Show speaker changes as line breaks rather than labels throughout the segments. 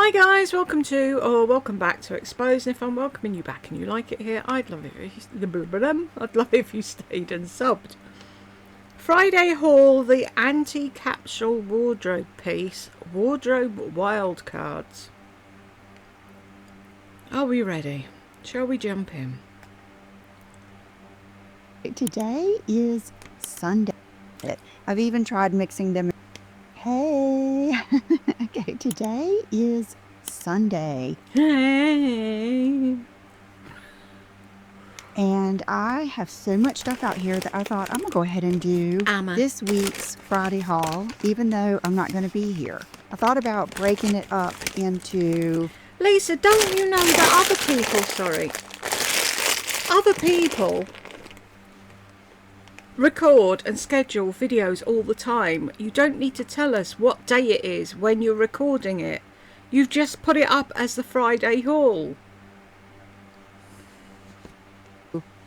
Hi guys, welcome back to Expose. And if I'm welcoming you back and you like it here, I'd love it if you stayed and subbed. Friday haul, the anti-capsule wardrobe piece, wardrobe wildcards. Are we ready? Shall we jump in?
Today is Sunday. I've even tried mixing them. Hey, okay, today is Sunday.
Hey.
And I have so much stuff out here that I thought I'm gonna go ahead and do this week's Friday haul, even though I'm not gonna be here. I thought about breaking it up into...
Lisa, don't you know that other people record and schedule videos all the time? You don't need to tell us what day it is when you're recording it. You've just put it up as the Friday haul.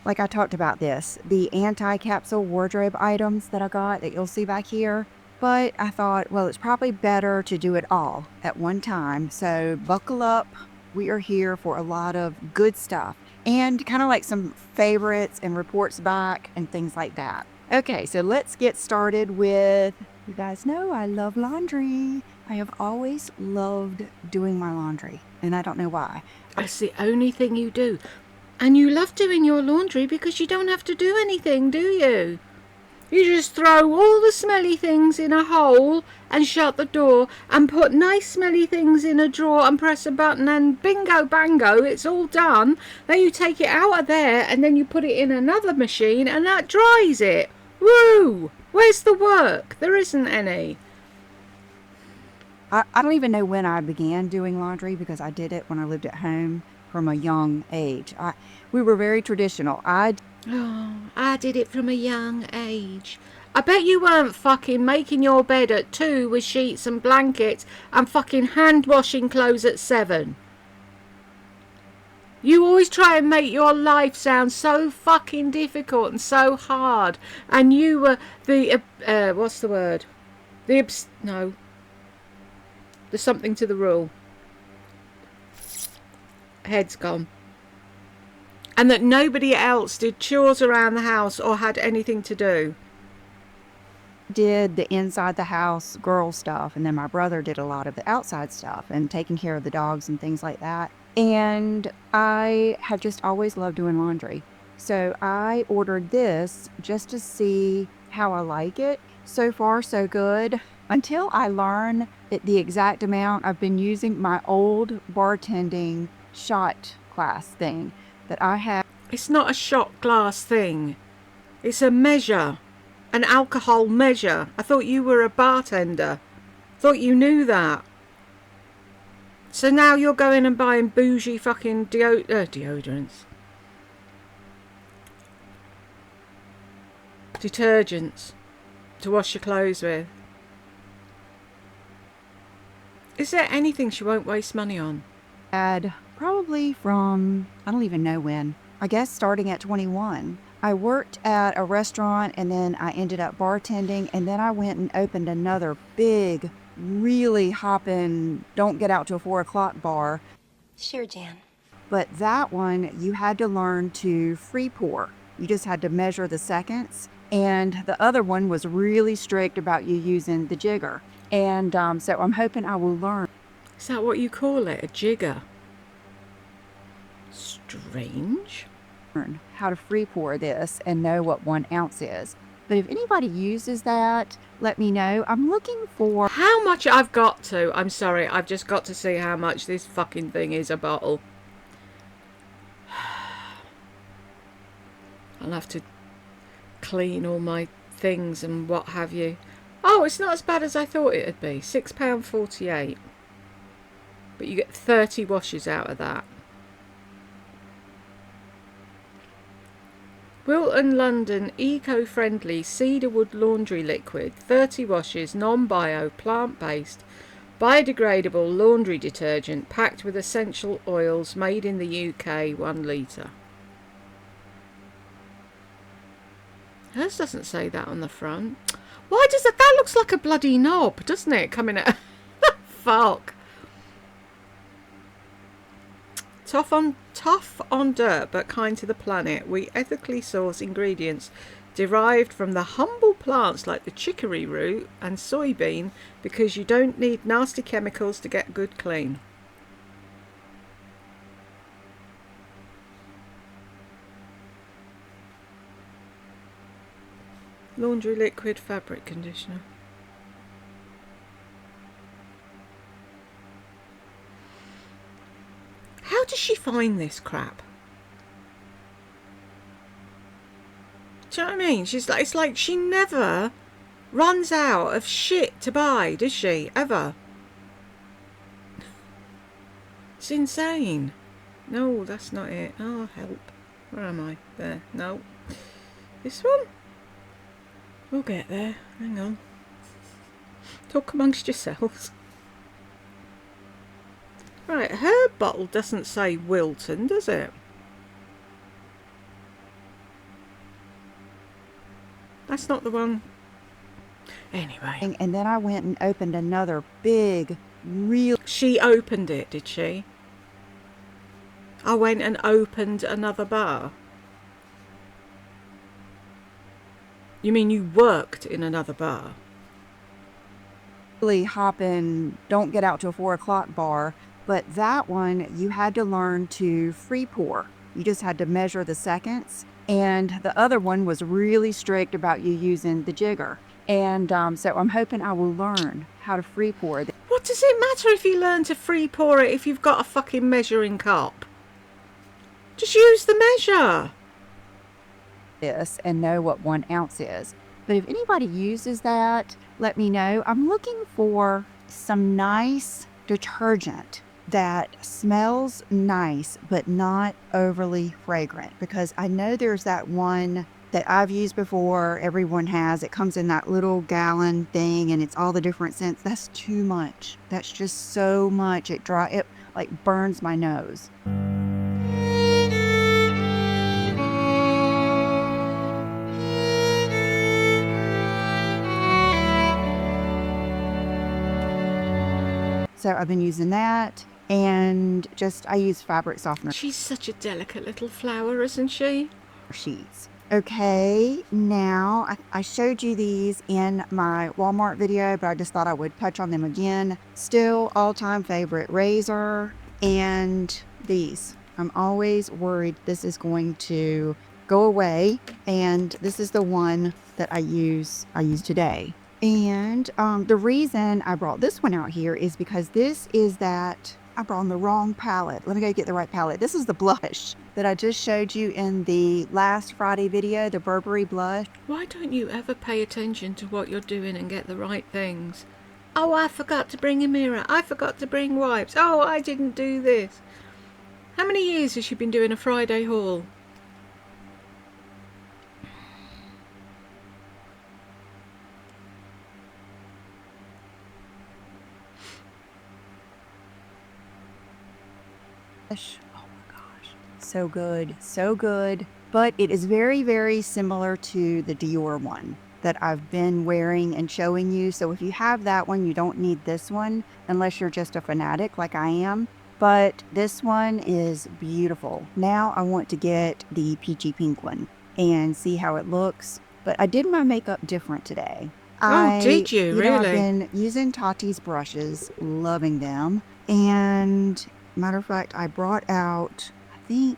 Like I talked about this, the anti-capsule wardrobe items that I got that you'll see back here. But I thought, well, it's probably better to do it all at one time. So buckle up. We are here for a lot of good stuff. And kind of like some favorites and reports back and things like that. Okay, so let's get started with, you guys know I love laundry. I have always loved doing my laundry, and I don't know why.
That's the only thing you do. And you love doing your laundry because you don't have to do anything, do you? You just throw all the smelly things in a hole and shut the door and put nice smelly things in a drawer and press a button and bingo bango, it's all done. Then you take it out of there and then you put it in another machine and that dries it. Woo! Where's the work? There isn't any.
I don't even know when I began doing laundry because I did it when I lived at home from a young age. We were very traditional. I
did it from a young age. I bet you weren't fucking making your bed at 2 with sheets and blankets and fucking hand washing clothes at 7. You always try and make your life sound so fucking difficult and so hard. And you were the, what's the word? There's something to the rule. Head's gone. And that nobody else did chores around the house or had anything to do.
did the inside the house girl stuff, and then my brother did a lot of the outside stuff and taking care of the dogs and things like that. And I have just always loved doing laundry. So I ordered this just to see how I like it. So far, so good. Until I learn the exact amount, I've been using my old bartending shot class thing that I have.
It's not a shot glass thing. It's a measure. An alcohol measure. I thought you were a bartender. Thought you knew that. So now you're going and buying bougie fucking deodorants. Detergents to wash your clothes with. Is there anything she won't waste money on?
Had probably from, I don't even know when, I guess starting at 21. I worked at a restaurant and then I ended up bartending, and then I went and opened another big, really hopping, don't get out till 4 o'clock bar.
Sure, Jan.
But that one, you had to learn to free pour. You just had to measure the seconds. And the other one was really strict about you using the jigger. And so I'm hoping I will learn.
Is that what you call it? A jigger? Strange.
How to free pour this and know what 1 ounce is. But if anybody uses that, let me know. I'm looking for
how much I've got to. I'm sorry, I've just got to see how much this fucking thing is a bottle. I'll have to clean all my things and what have you. Oh, it's not as bad as I thought it would be. £6.48. But you get 30 washes out of that. Wilton London eco-friendly cedarwood laundry liquid, 30 washes, non-bio, plant-based, biodegradable laundry detergent packed with essential oils, made in the UK, 1 litre. Hers doesn't say that on the front. Why does it? That looks like a bloody knob, doesn't it? Coming out. Fuck. Tough on dirt, but kind to the planet. We ethically source ingredients derived from the humble plants like the chicory root and soybean because you don't need nasty chemicals to get good clean. Laundry liquid fabric conditioner. How does she find this crap? Do you know what I mean? It's like she never runs out of shit to buy, does she? Ever. It's insane. No, that's not it. Oh, help. Where am I? There. No. This one? We'll get there. Hang on. Talk amongst yourselves. Right, her bottle doesn't say Wilton, does it? That's not the one. Anyway.
And then I went and opened another big, real...
She opened it, did she? I went and opened another bar. You mean you worked in another bar?
really hopping, don't get out till 4 o'clock bar. But that one, you had to learn to free pour. You just had to measure the seconds. And the other one was really strict about you using the jigger. And so I'm hoping I will learn how to free pour.
What does it matter if you learn to free pour it if you've got a fucking measuring cup? Just use the measure.
This and know what 1 ounce is. But if anybody uses that, let me know. I'm looking for some nice detergent that smells nice but not overly fragrant, because I know there's that one that I've used before, everyone has. It comes in that little gallon thing and it's all the different scents. That's too much. That's just so much. It like burns my nose. So I've been using that, and I use fabric softener
She's such a delicate little flower, isn't she?
sheets. Okay, now I showed you these in my Walmart video, but I just thought I would touch on them again. Still all-time favorite razor, and these. I'm always worried this is going to go away, and this is the one that I use today. And the reason I brought this one out here is because this is that I brought on the wrong palette. Let me go get the right palette. This is the blush that I just showed you in the last Friday video, the Burberry blush.
Why don't you ever pay attention to what you're doing and get the right things? Oh, I forgot to bring a mirror. I forgot to bring wipes. Oh, I didn't do this. How many years has she been doing a Friday haul?
Oh my gosh, so good, so good. But it is very, very similar to the Dior one that I've been wearing and showing you. So if you have that one, you don't need this one unless you're just a fanatic like I am. But this one is beautiful. Now I want to get the peachy pink one and see how it looks. But I did my makeup different today.
Did you really?
I've been using Tati's brushes, loving them. And matter of fact, I brought out, my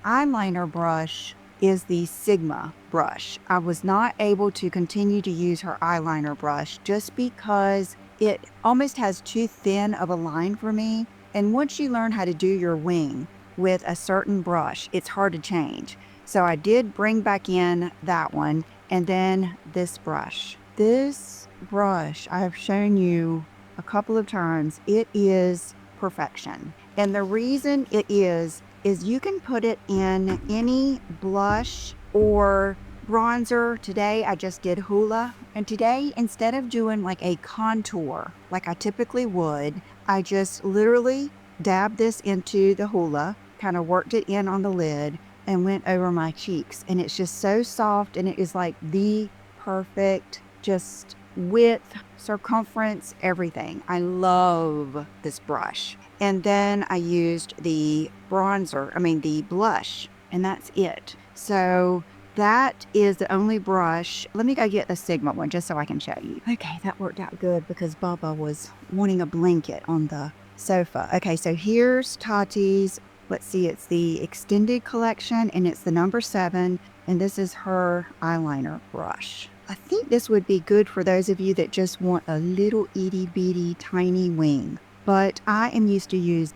eyeliner brush is the Sigma brush. I was not able to continue to use her eyeliner brush just because it almost has too thin of a line for me. And once you learn how to do your wing with a certain brush, it's hard to change. So I did bring back in that one, and then this brush. This brush I have shown you a couple of times. It is perfection. And the reason it is you can put it in any blush or bronzer. Today I just did Hoola, and today instead of doing like a contour like I typically would, I just literally dabbed this into the Hoola, kind of worked it in on the lid and went over my cheeks, and it's just so soft, and it is like the perfect just width, circumference, everything. I love this brush. And then I used the the blush, and that's it. So that is the only brush. Let me go get the Sigma one just so I can show you. Okay, that worked out good because Bubba was wanting a blanket on the sofa. Okay, so here's Tati's. Let's see, it's the extended collection and it's the number 7. And this is her eyeliner brush. I think this would be good for those of you that just want a little itty bitty tiny wing. But I am used to use.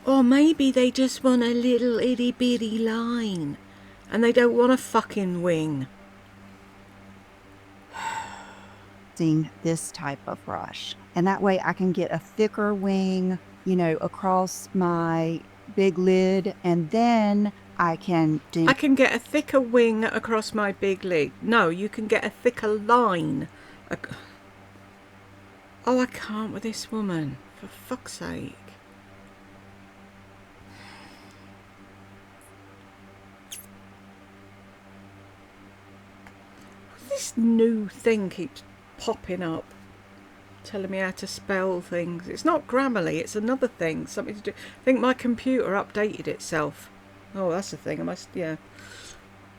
Or maybe they just want a little itty bitty line and they don't want a fucking wing.
Using this type of brush. And that way I can get a thicker wing, across my big lid. And then I can do.
I can get a thicker wing across my big lid. No, you can get a thicker line. Oh, I can't with this woman. For fuck's sake. This new thing keeps popping up, telling me how to spell things. It's not Grammarly, it's another thing. Something to do. I think my computer updated itself. Oh, that's the thing. I must, yeah.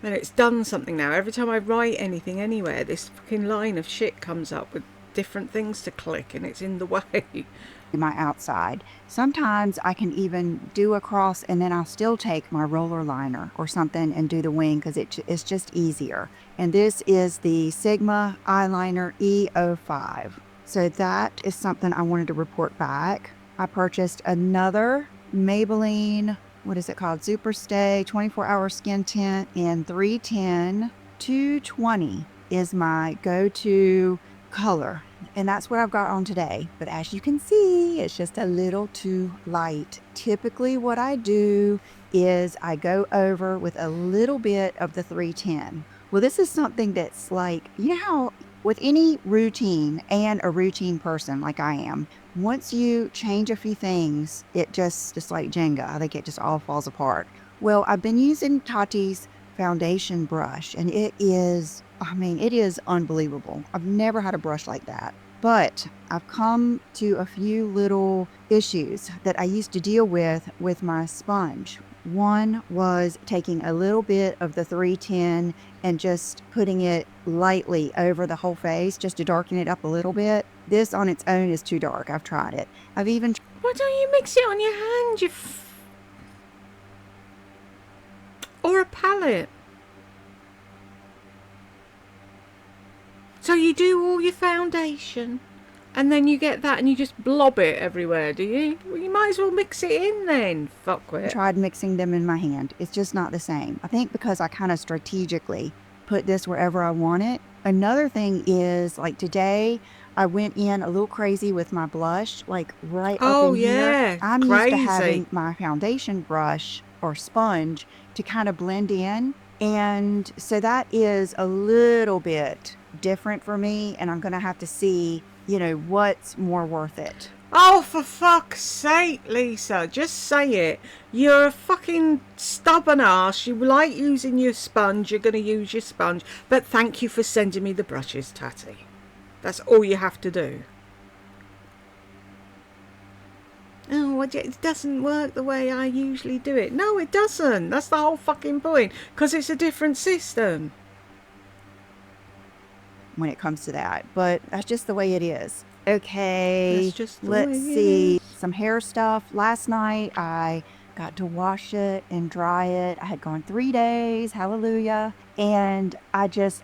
And it's done something now. Every time I write anything anywhere, this fucking line of shit comes up with different things to click, and it's in the way.
My outside. Sometimes I can even do a cross and then I'll still take my roller liner or something and do the wing because it's just easier. And this is the Sigma eyeliner E05. So that is something I wanted to report back. I purchased another Maybelline, what is it called? Superstay 24-hour skin tint in 310. 220 is my go-to color. And that's what I've got on today. But as you can see, it's just a little too light. Typically what I do is I go over with a little bit of the 310. Well, this is something that's like, how with any routine and a routine person like I am, once you change a few things, it's like Jenga. I think it just all falls apart. Well, I've been using Tati's foundation brush and it is unbelievable. I've never had a brush like that. But I've come to a few little issues that I used to deal with my sponge. One was taking a little bit of the 310 and just putting it lightly over the whole face just to darken it up a little bit. This on its own is too dark. I've tried it.
Why don't you mix it on your hand, or a palette? So you do all your foundation and then you get that and you just blob it everywhere, do you? Well, you might as well mix it in then, fuckwit.
Tried mixing them in my hand. It's just not the same. I think because I kind of strategically put this wherever I want it. Another thing is, like today, I went in a little crazy with my blush, like right up in here. I'm used to having my foundation brush or sponge to kind of blend in. And so that is a little bit different for me, and I'm going to have to see, what's more worth it.
Oh, for fuck's sake, Lisa, just say it. You're a fucking stubborn ass. You like using your sponge, you're going to use your sponge. But thank you for sending me the brushes, Tatty. That's all you have to do. Oh, it doesn't work the way I usually do it. No, it doesn't. That's the whole fucking point. Because it's a different system.
When it comes to that. But that's just the way it is. Okay, let's see. Some hair stuff. Last night, I got to wash it and dry it. I had gone 3 days. Hallelujah. And I just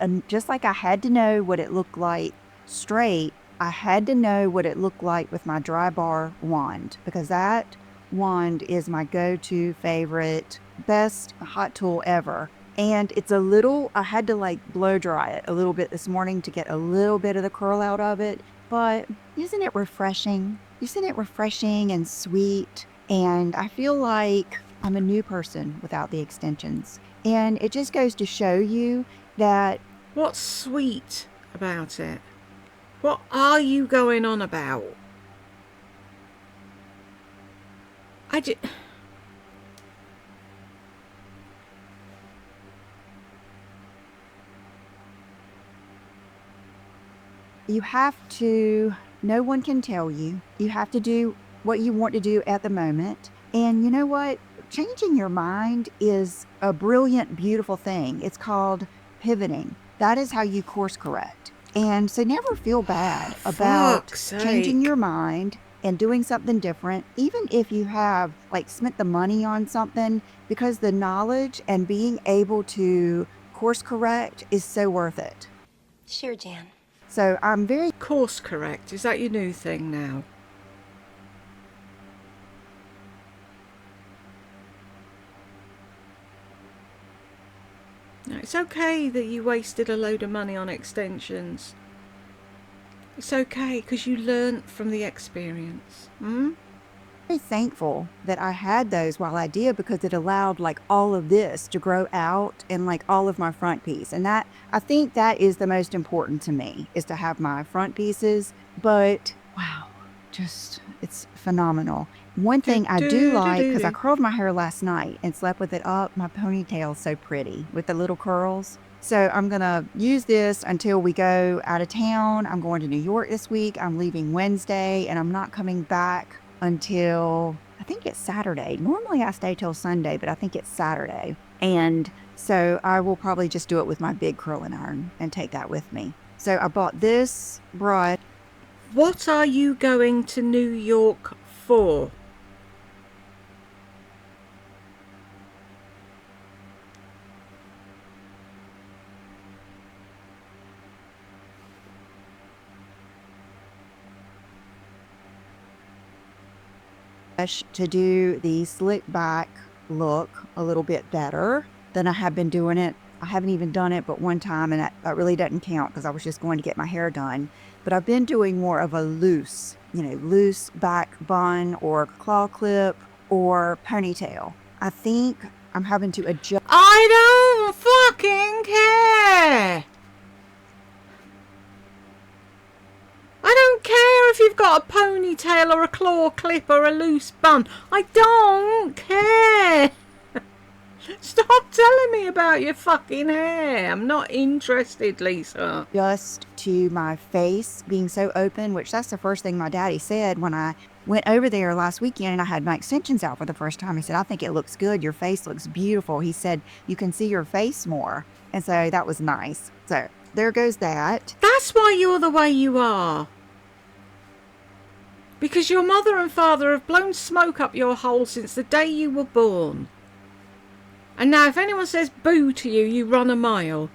like I had to know what it looked like straight, I had to know what it looked like with my dry bar wand, because that wand is my go-to favorite, best hot tool ever. And it's I had to like blow dry it a little bit this morning to get a little bit of the curl out of it. But isn't it refreshing? Isn't it refreshing and sweet? And I feel like I'm a new person without the extensions. And it just goes to show you that...
What's sweet about it? What are you going on about?
You have to, no one can tell you. You have to do what you want to do at the moment. And you know what? Changing your mind is a brilliant, beautiful thing. It's called pivoting. That is how you course correct. And so never feel bad about
Fuck's
changing
sake.
your mind and doing something different, even if you have like spent the money on something, because the knowledge and being able to course correct is so worth it.
Sure, Jan.
So I'm very
Course correct. Is that your new thing now? No, it's okay that you wasted a load of money on extensions. It's okay because you learnt from the experience.
thankful that I had those while I did, because it allowed like all of this to grow out and like all of my front piece. And that, I think that is the most important to me, is to have my front pieces. But wow, just it's phenomenal. One thing I do like, because I curled my hair last night and slept with it up, my ponytail's so pretty with the little curls. So I'm going to use this until we go out of town. I'm going to New York this week. I'm leaving Wednesday and I'm not coming back until I think it's Saturday. Normally I stay till Sunday, but I think it's Saturday. And so I will probably just do it with my big curling iron and take that with me. So I bought this brush.
What are you going to New York for?
To do the slick back look a little bit better than I have been doing it. I haven't even done it but one time, and that really doesn't count because I was just going to get my hair done. But I've been doing more of a loose back bun or claw clip or ponytail. I think I'm having to adjust.
I don't fucking care. I don't care if you've got a ponytail or a claw clip or a loose bun. I don't care. Stop telling me about your fucking hair. I'm not interested, Lisa.
Just to my face being so open, which that's the first thing my daddy said when I went over there last weekend and I had my extensions out for the first time. He said, I think it looks good. Your face looks beautiful. He said, you can see your face more. And so that was nice. So there goes that.
That's why you're the way you are. Because your mother and father have blown smoke up your hole since the day you were born. And now if anyone says boo to you, you run a mile.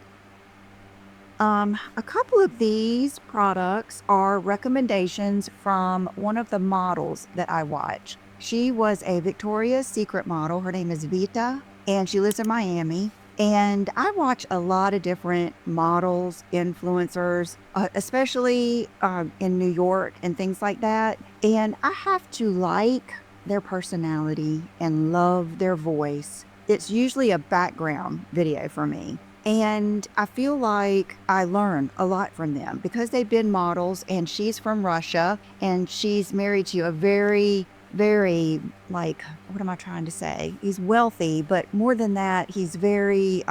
A couple of these products are recommendations from one of the models that I watch. She was a Victoria's Secret model. Her name is Vita, and she lives in Miami. And I watch a lot of different models, influencers, especially in New York and things like that. And I have to like their personality and love their voice. It's usually a background video for me. And I feel like I learn a lot from them because they've been models, and she's from Russia and she's married to a very, like, what am I trying to say? He's wealthy, but more than that, he's very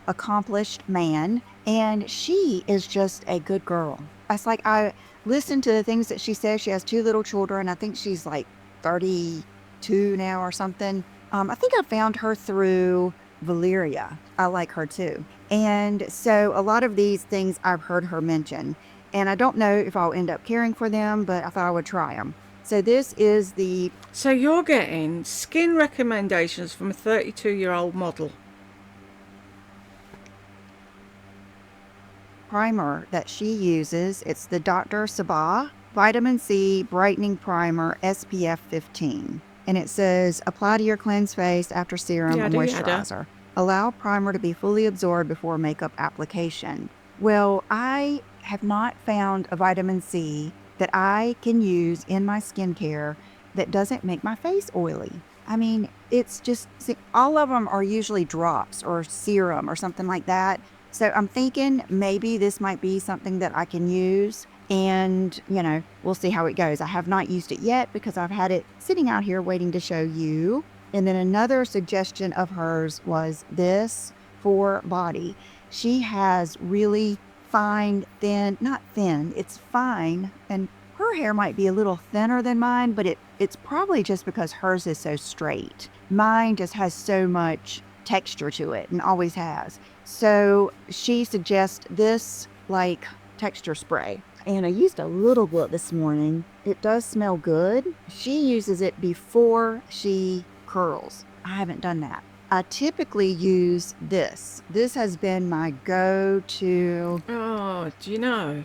accomplished man. And she is just a good girl. It's like I listen to the things that she says. She has 2 little children. I think she's like 32 now or something. I think I found her through Valeria. I like her too. And so a lot of these things I've heard her mention, and I don't know if I'll end up caring for them, but I thought I would try them. So this is the...
So you're getting skin recommendations from a 32-year-old model.
primer that she uses. It's the Dr. Sabah Vitamin C Brightening Primer SPF 15. And it says, apply to your cleansed face after serum and moisturizer. Allow primer to be fully absorbed before makeup application. Well, I have not found a vitamin C that I can use in my skincare that doesn't make my face oily. I mean, it's just, all of them are usually drops or serum or something like that. So I'm thinking maybe this might be something that I can use, and, we'll see how it goes. I have not used it yet because I've had it sitting out here waiting to show you. And then another suggestion of hers was this for body. She has really fine, thin, not thin, it's fine and her hair might be a little thinner than mine, but it's probably just because hers is so straight. Mine just has so much texture to it and always has. So she suggests this like texture spray. And I used a little bit this morning. It does smell good. She uses it before she curls. I haven't done that. I typically use this. This has been my go-to.
Oh, do you know?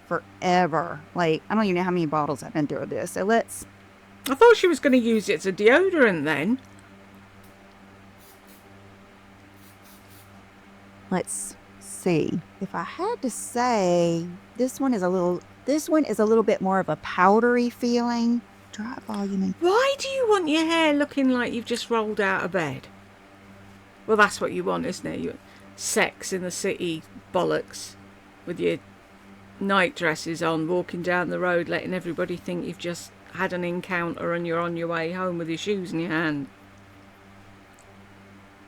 Forever. Like, I don't even know how many bottles I've been through of this. So let's.
I thought she was going to use it as a deodorant then.
Let's see. If I had to say, this one is a little bit more of a powdery feeling. Dry volume.
Why do you want your hair looking like you've just rolled out of bed? Well, that's what you want, isn't it? You Sex in the City bollocks with your night dresses on, walking down the road, letting everybody think you've just had an encounter and you're on your way home with your shoes in your hand.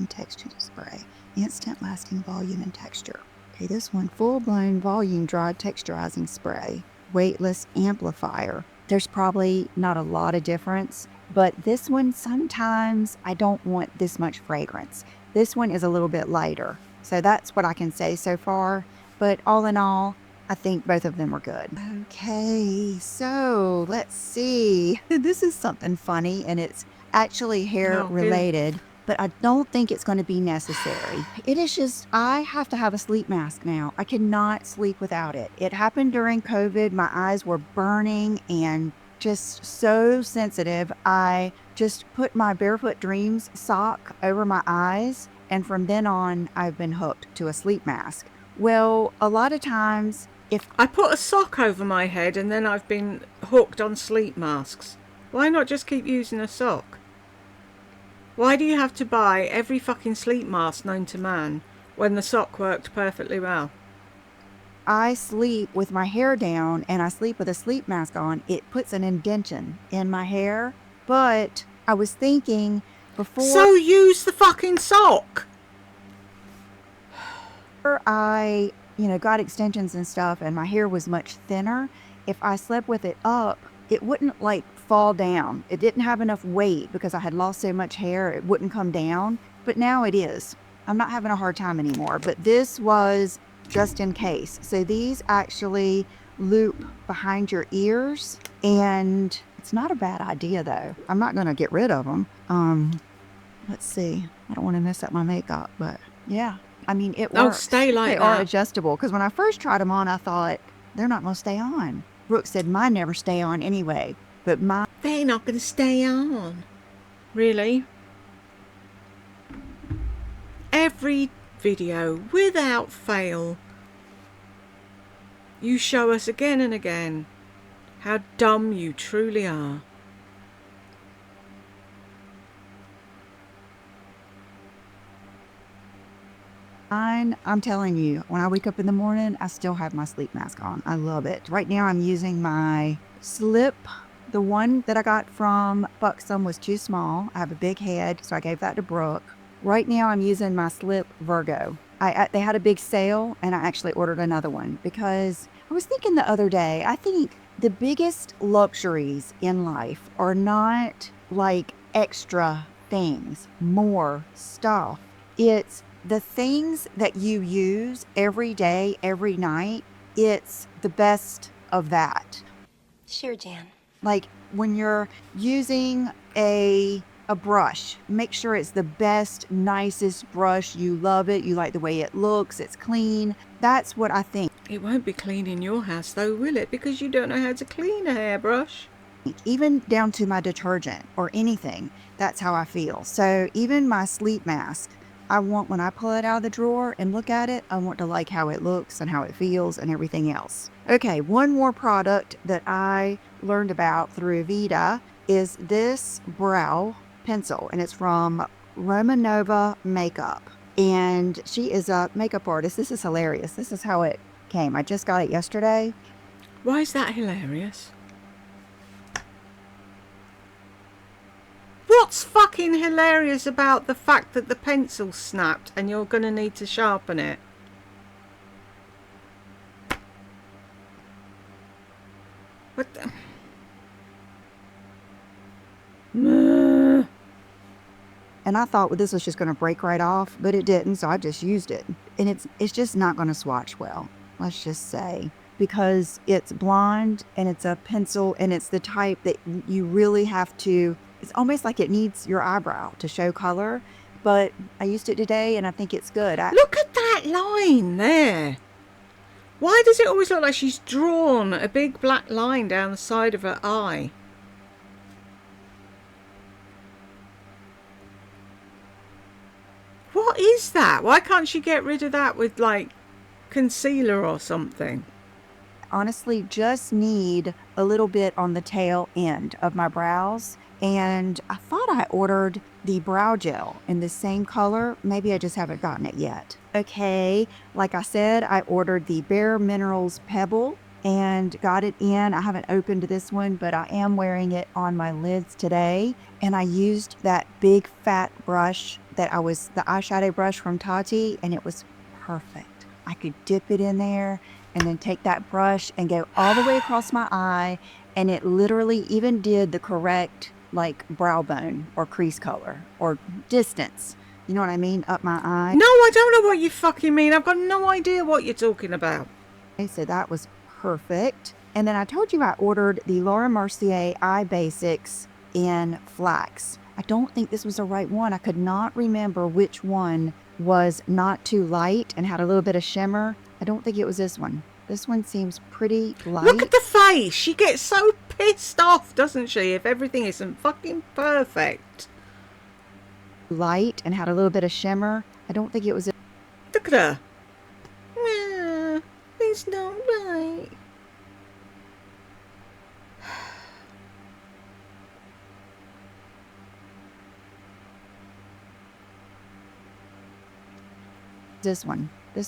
Texture spray. Instant lasting volume and texture. Okay, this one, full-blown volume dry texturizing spray. Weightless amplifier. There's probably not a lot of difference, but this one, sometimes I don't want this much fragrance. This one is a little bit lighter. So that's what I can say so far. But all in all, I think both of them are good. Okay, so let's see. This is something funny, and it's actually hair related. But I don't think it's going to be necessary. It is just, I have to have a sleep mask now. I cannot sleep without it. It happened during COVID. My eyes were burning and just so sensitive. I just put my Barefoot Dreams sock over my eyes. And from then on, I've been hooked to a sleep mask. Well, a lot of times, if
I put a sock over my head and then I've been hooked on sleep masks. Why not just keep using a sock? Why do you have to buy every fucking sleep mask known to man when the sock worked perfectly well?
I sleep with my hair down and I sleep with a sleep mask on, it puts an indentation in my hair. But I was thinking before...
So use the fucking sock!
I, got extensions and stuff and my hair was much thinner, if I slept with it up, it wouldn't fall down. It didn't have enough weight because I had lost so much hair, it wouldn't come down. But now it is. I'm not having a hard time anymore. But this was just in case. So these actually loop behind your ears, and it's not a bad idea though. I'm not going to get rid of them. Let's see. I don't want to mess up my makeup, but yeah. I mean, it works.
Oh, stay like
that. They are adjustable. Because when I first tried them on, I thought, they're not going to stay on. Brooke said mine never stay on anyway. But mine...
They're not going to stay on. Really? Every video, without fail, you show us again and again how dumb you truly are.
I'm telling you, when I wake up in the morning, I still have my sleep mask on. I love it. Right now, I'm using my Slip. The one that I got from Buxom was too small. I have a big head, so I gave that to Brooke. Right now, I'm using my Slip Virgo. They had a big sale, and I actually ordered another one because I was thinking the other day, I think the biggest luxuries in life are not like extra things, more stuff. It's the things that you use every day, every night. It's the best of that.
Sure, Jan.
Like when you're using a brush, make sure it's the best, nicest brush. You love it. You like the way it looks. It's clean. That's what I think.
It won't be clean in your house though, will it? Because you don't know how to clean a hairbrush.
Even down to my detergent or anything, that's how I feel. So even my sleep mask, I want, when I pull it out of the drawer and look at it, I want to like how it looks and how it feels and everything else. Okay, one more product that I learned about through Vita is this brow pencil, and it's from Romanova Makeup. And she is a makeup artist. This is hilarious. This is how it came. I just got it yesterday.
Why is that hilarious? What What's fucking hilarious about the fact that the pencil snapped and you're going to need to sharpen it? What the...
And I thought, well, this was just going to break right off, but it didn't, so I just used it. And it's just not going to swatch well, let's just say, because it's blonde and it's a pencil and it's the type that you really have to, it's almost like it needs your eyebrow to show color. But I used it today and I think it's good.
Look at that line there. Why does it always look like she's drawn a big black line down the side of her eye? What is that? Why can't she get rid of that with like concealer or something?
Honestly, just need a little bit on the tail end of my brows. And I thought I ordered the brow gel in the same color. Maybe I just haven't gotten it yet. Okay, like I said, I ordered the Bare Minerals Pebble and got it in. I haven't opened this one, but I am wearing it on my lids today. And I used that big fat brush the eyeshadow brush from Tati, and it was perfect. I could dip it in there and then take that brush and go all the way across my eye, and it literally even did the correct like brow bone or crease color or distance. You know what I mean? Up my eye.
No, I don't know what you fucking mean. I've got no idea what you're talking about.
Okay, so that was perfect. And then I told you I ordered the Laura Mercier Eye Basics in Flax. I don't think this was the right one. I could not remember which one was not too light and had a little bit of shimmer. I don't think it was this one. This one seems pretty light.
Look at the face. She gets so pissed off, doesn't she, if everything isn't fucking perfect.
Light and had a little bit of shimmer. I don't think it was.
Look at her. Nah, it's not right.
This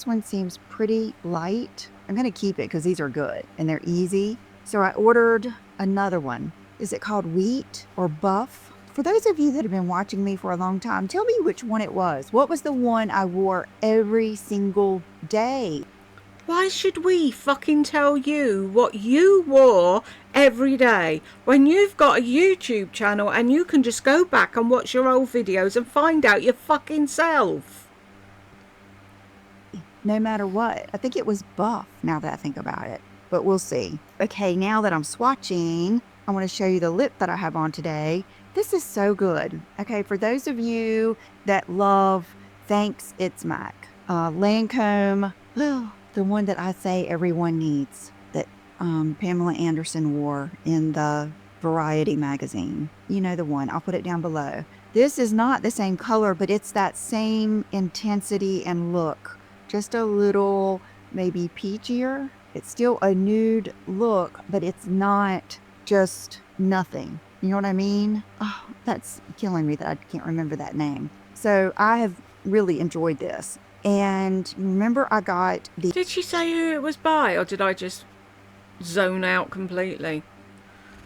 one seems pretty light. I'm going to keep it because these are good and they're easy. So I ordered another one. Is it called Wheat or Buff? For those of you that have been watching me for a long time, tell me which one it was. What was the one I wore every single day?
Why should we fucking tell you what you wore every day when you've got a YouTube channel and you can just go back and watch your old videos and find out your fucking self?
No matter what. I think it was Buff now that I think about it, but we'll see. Okay, now that I'm swatching, I want to show you the lip that I have on today. This is so good. Okay, for those of you that love Thanks It's Mac, Lancome, the one that I say everyone needs, that Pamela Anderson wore in the Variety magazine. You know the one. I'll put it down below. This is not the same color, but it's that same intensity and look. Just a little maybe peachier. It's still a nude look, but it's not just nothing. You know what I mean? Oh, that's killing me that I can't remember that name. So I have really enjoyed this. And remember I got the...
Did she say who it was by, or did I just zone out completely?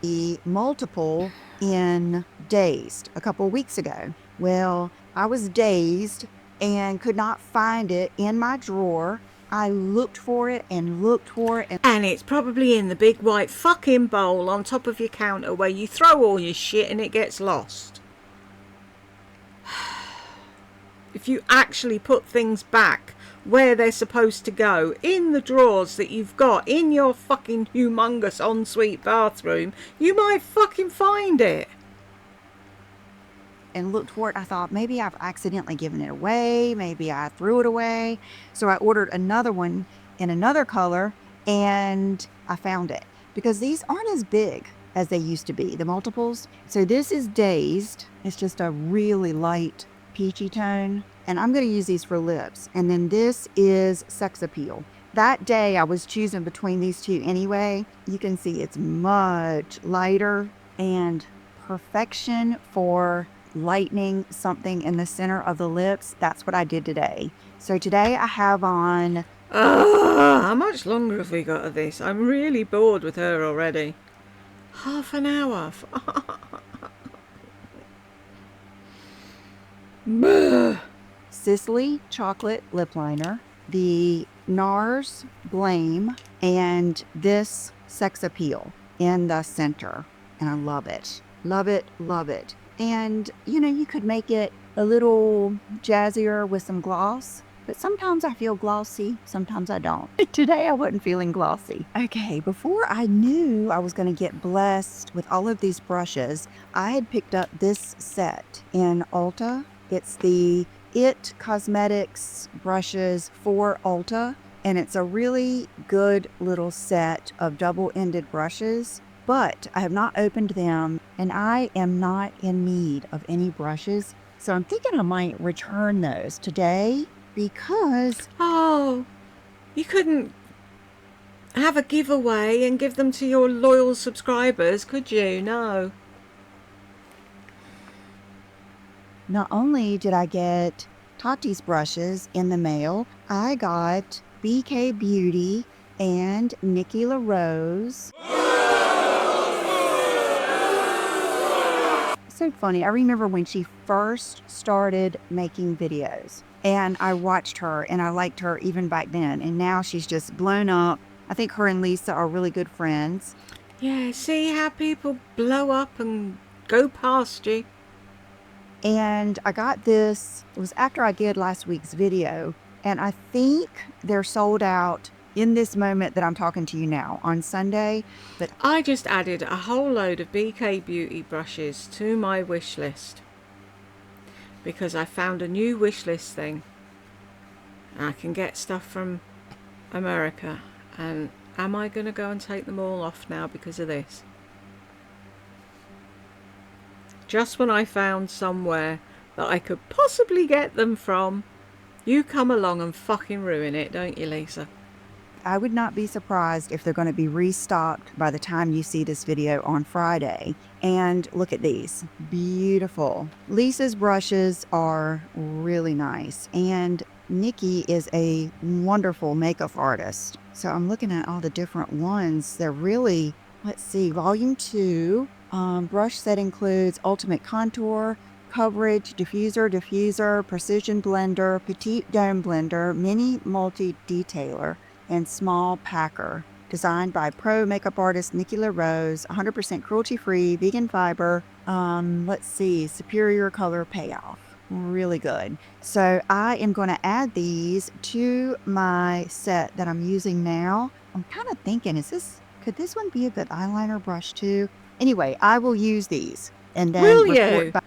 The multiple in Dazed a couple of weeks ago. Well, I was dazed and could not find it in my drawer. I looked for it and looked for it.
And it's probably in the big white fucking bowl on top of your counter where you throw all your shit and it gets lost. If you actually put things back where they're supposed to go, in the drawers that you've got in your fucking humongous ensuite bathroom, you might fucking find it.
And looked for it. I thought maybe I've accidentally given it away. Maybe I threw it away. So I ordered another one in another color and I found it because these aren't as big as they used to be, the multiples. So this is Dazed. It's just a really light peachy tone. And I'm going to use these for lips. And then this is Sex Appeal. That day I was choosing between these two anyway. You can see it's much lighter and perfection for lightening something in the center of the lips. That's what I did today. So today I have on...
How much longer have we got of this? I'm really bored with her already. Half an hour. Bleh.
Sisley chocolate lip liner, the NARS Blame, and this Sex Appeal in the center. And I love it. Love it, love it. And, you know, you could make it a little jazzier with some gloss. But sometimes I feel glossy, sometimes I don't. Today I wasn't feeling glossy. Okay, before I knew I was going to get blessed with all of these brushes, I had picked up this set in Ulta. It's the It Cosmetics brushes for Ulta, and it's a really good little set of double-ended brushes. But I have not opened them, and I am not in need of any brushes. So I'm thinking I might return those today because
Oh, you couldn't have a giveaway and give them to your loyal subscribers, could you? No.
not only did I get Tati's brushes in the mail, I got BK Beauty and Nikki LaRose. So funny. I remember when she first started making videos, and I watched her and I liked her even back then. And now she's just blown up. I think her and Lisa are really good friends.
Yeah, see how people blow up and go past you?
And I got this, it was after I did last week's video, and I think they're sold out in this moment that I'm talking to you now on Sunday. But
I just added a whole load of BK Beauty brushes to my wish list because I found a new wish list thing. I can get stuff from America, and am I going to go and take them all off now because of this? Just when I found somewhere that I could possibly get them from, you come along and fucking ruin it, don't you, Lisa?
I would not be surprised if they're going to be restocked by the time you see this video on Friday. And look at these. Beautiful. Lisa's brushes are really nice. And Nikki is a wonderful makeup artist. So I'm looking at all the different ones. They're really, let's see, volume 2. Brush set includes Ultimate Contour, Coverage, Diffuser, Precision Blender, Petite Dome Blender, Mini Multi-Detailer, and Small Packer. Designed by pro makeup artist Nikki LaRose, 100% cruelty-free, vegan fiber. Let's see, superior color payoff. Really good. So I am going to add these to my set that I'm using now. I'm kind of thinking, could this one be a good eyeliner brush too? Anyway, I will use these and then
Will
report
you?
back.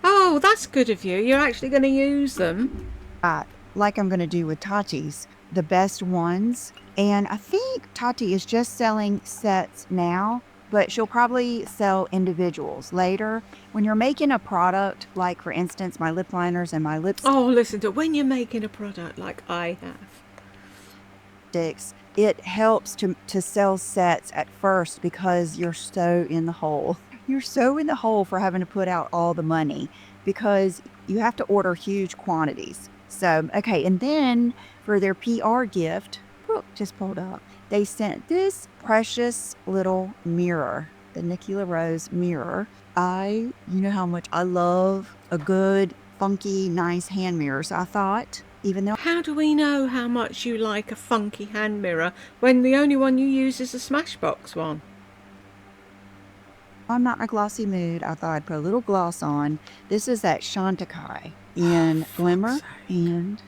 Oh, that's good of you. You're actually going to use them.
Like I'm going to do with Tati's, the best ones. And I think Tati is just selling sets now, but she'll probably sell individuals later. When you're making a product, like for instance, my lip liners and my lipsticks,
Oh, listen to when you're making a product like I have.
it helps to sell sets at first because you're so in the hole. You're so in the hole for having to put out all the money because you have to order huge quantities. So, okay, and then for their PR gift, Brooke just pulled up, they sent this precious little mirror, the Nikki LaRose mirror. You know how much I love a good, funky, nice hand mirror. So I thought, even though
How do we know how much you like a funky hand mirror when the only one you use is a Smashbox one?
I'm not in a glossy mood, I thought I'd put a little gloss on. This is that Chantecaille in Glimmer, and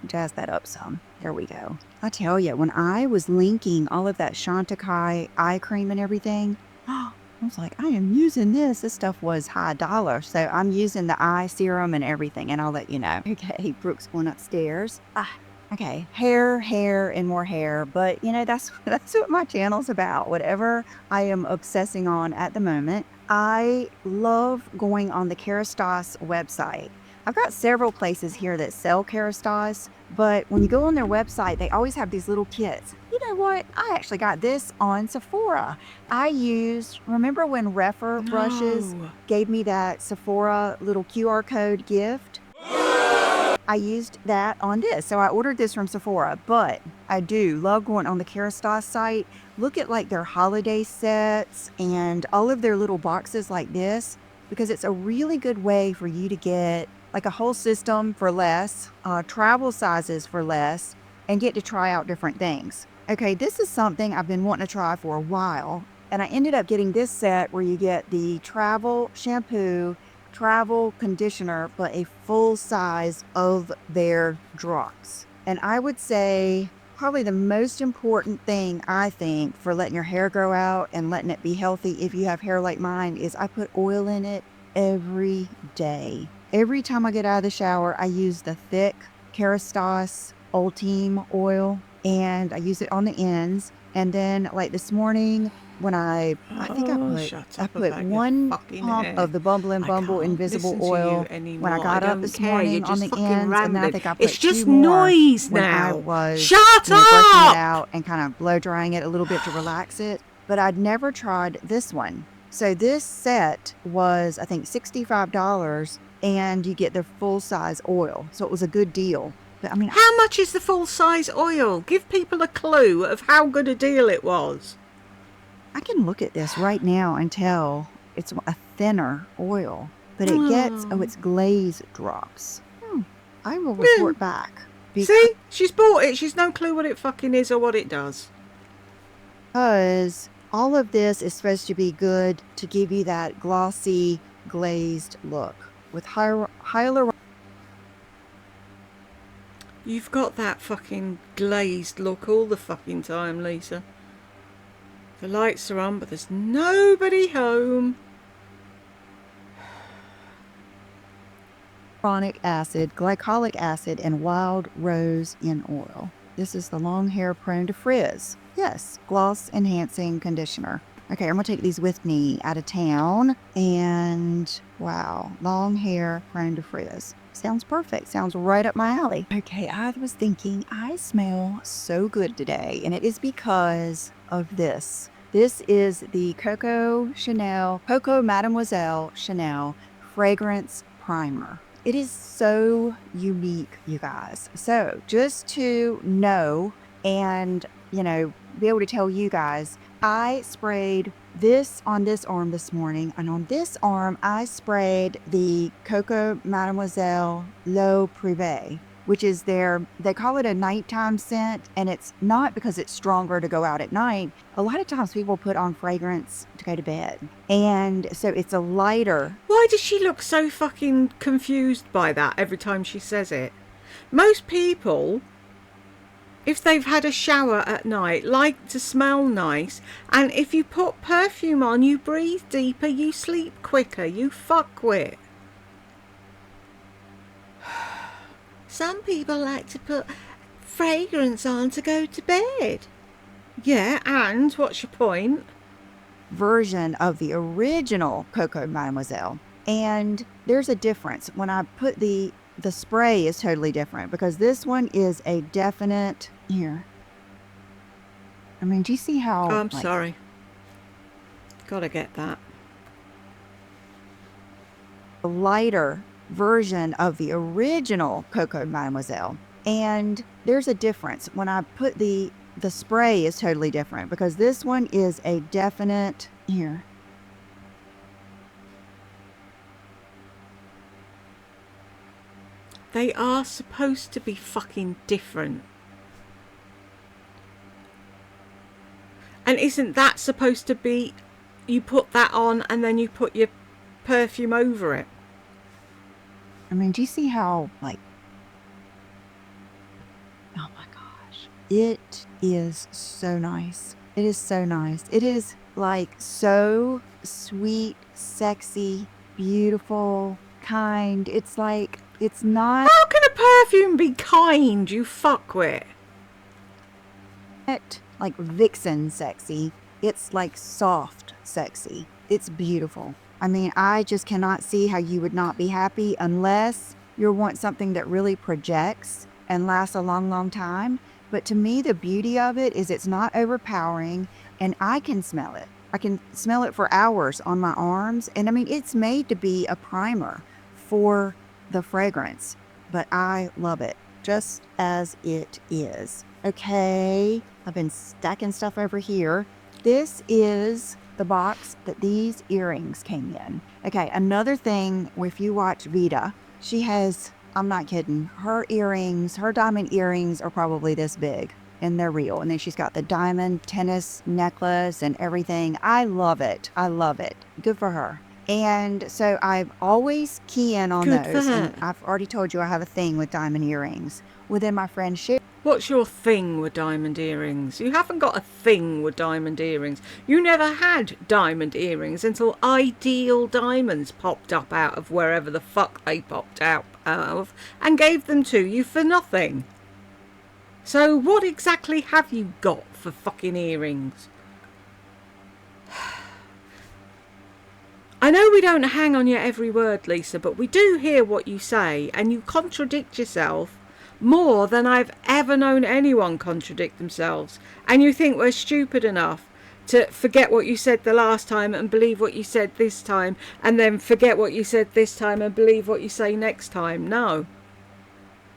jazz that up some. There we go. I tell you, when I was linking all of that Chantecaille eye cream and everything, I was like, I am using this. This stuff was high dollar. So I'm using the eye serum and everything, and I'll let you know. Okay, Brooke's going upstairs. Okay, hair, and more hair. But, you know, that's what my channel's about. Whatever I am obsessing on at the moment. I love going on the Kerastase website. I've got several places here that sell Kerastase, but when you go on their website, they always have these little kits. You know what? I actually got this on Sephora. Remember when Refer Brushes
No.
gave me that Sephora little QR code gift? I used that on this. So I ordered this from Sephora, but I do love going on the Kerastase site. Look at like their holiday sets and all of their little boxes like this, because it's a really good way for you to get like a whole system for less, travel sizes for less, and get to try out different things. Okay, this is something I've been wanting to try for a while. And I ended up getting this set where you get the travel shampoo, travel conditioner, but a full size of their drops. And I would say probably the most important thing, I think, for letting your hair grow out and letting it be healthy if you have hair like mine is I put oil in it every day. Every time I get out of the shower, I use the thick Kerastase Ultime oil, and I use it on the ends. And then like this morning when I think
Oh, shut
I
up
put
about your
one
fucking
pump
hair.
of the Bumble and
I
Bumble
can't
Invisible
listen to you
oil when I
anymore. I
got up
don't
this
care. You're
morning on
just
the
fucking
ends, and then I
rambling.
think I
It's
put
just
two more
noise
when I
now.
was,
Shut
brushing it
up!
out and kind of blow drying it a little bit to relax it. But I'd never tried this one. So this set was, I think, $65, and you get the full size oil. So it was a good deal. But I mean,
How much is the full size oil? Give people a clue of how good a deal it was.
I can look at this right now and tell it's a thinner oil, but it gets, it's glaze drops. I will report back
See? She's bought it. She's no clue what it fucking is or what it does.
because all of this is supposed to be good to give you that glossy, glazed look with hyaluronic.
You've got that fucking glazed look all the fucking time, Lisa. The lights are on, but there's nobody home.
Acid, glycolic acid, and wild rose in oil. This is the long hair prone to frizz. Yes, gloss enhancing conditioner. Okay, I'm gonna take these with me out of town. And wow, long hair prone to frizz. Sounds perfect. Sounds right up my alley. Okay, I was thinking I smell so good today, and it is because of this. This is the Coco Mademoiselle Chanel fragrance primer. It is so unique, you guys. So just to know and, be able to tell you guys, I sprayed this on this arm this morning, and on this arm, I sprayed the Coco Mademoiselle L'Eau Privée, which is they call it a nighttime scent, and it's not because it's stronger to go out at night. A lot of times people put on fragrance to go to bed. And so it's a lighter.
Why does she look so fucking confused by that every time she says it? Most people, if they've had a shower at night, like to smell nice, and if you put perfume on, you breathe deeper, you sleep quicker, you fuckwit. Some people like to put fragrance on to go to bed. Yeah, and what's your point?
Version of the original Coco Mademoiselle. And there's a difference. When I put the spray is totally different, because this one is a definite here. I mean, do you see how
I'm sorry. Gotta get that.
A lighter version of the original Coco Mademoiselle. And there's a difference. When I put the spray is totally different, because this one is a definite here.
They are supposed to be fucking different. And isn't that supposed to be, you put that on and then you put your perfume over it?
I mean, do you see how, oh my gosh. It is so nice. It is so nice. It is so sweet, sexy, beautiful, kind. It's it's not.
How can a perfume be kind, you fuckwit?
Like vixen sexy. It's soft sexy. It's beautiful. I mean, I just cannot see how you would not be happy unless you want something that really projects and lasts a long, long time. But to me, the beauty of it is it's not overpowering, and I can smell it. I can smell it for hours on my arms. And I mean, it's made to be a primer for the fragrance. but I love it just as it is. Okay, I've been stacking stuff over here. This is the box that these earrings came in. Okay, another thing, if you watch Vita, she has, I'm not kidding, her earrings, her diamond earrings are probably this big, and they're real. And then she's got the diamond tennis necklace and everything. I love it. I love it. Good for her. And so I always key in on
Good for
those.
her.
And I've already told you I have a thing with diamond earrings. Well, then my friend Sherry.
What's your thing with diamond earrings? You haven't got a thing with diamond earrings. You never had diamond earrings until Ideal Diamonds popped up out of wherever the fuck they popped out of and gave them to you for nothing. So what exactly have you got for fucking earrings? I know we don't hang on your every word, Lisa, but we do hear what you say, and you contradict yourself more than I've ever known anyone contradict themselves. And you think we're stupid enough to forget what you said the last time and believe what you said this time, and then forget what you said this time and believe what you say next time. No.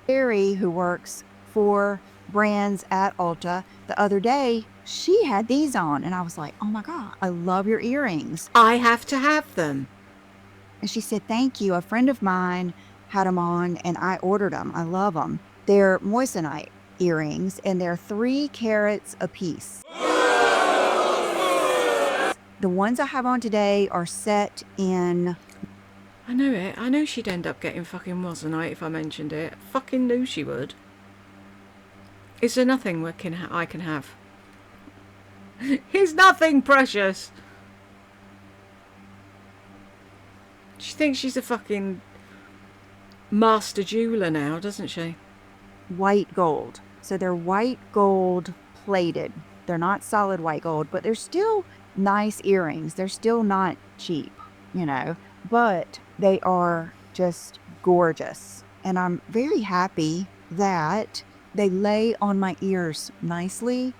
Sherry, who works for brands at Ulta, the other day, she had these on, and I was like, oh my God, I love your earrings.
I have to have them.
And she said, thank you. A friend of mine had them on, and I ordered them. I love them. They're moissanite earrings, and they're 3 carats a piece. The ones I have on today are set in...
I knew it. I knew she'd end up getting fucking moissanite if I mentioned it. Fucking knew she would. Is there nothing I can have? Here's nothing, precious. She thinks she's a fucking master jeweler now, doesn't she?
white gold. So they're white gold plated. They're not solid white gold, but they're still nice earrings. They're still not cheap, you know, but they are just gorgeous. And I'm very happy that they lay on my ears nicely.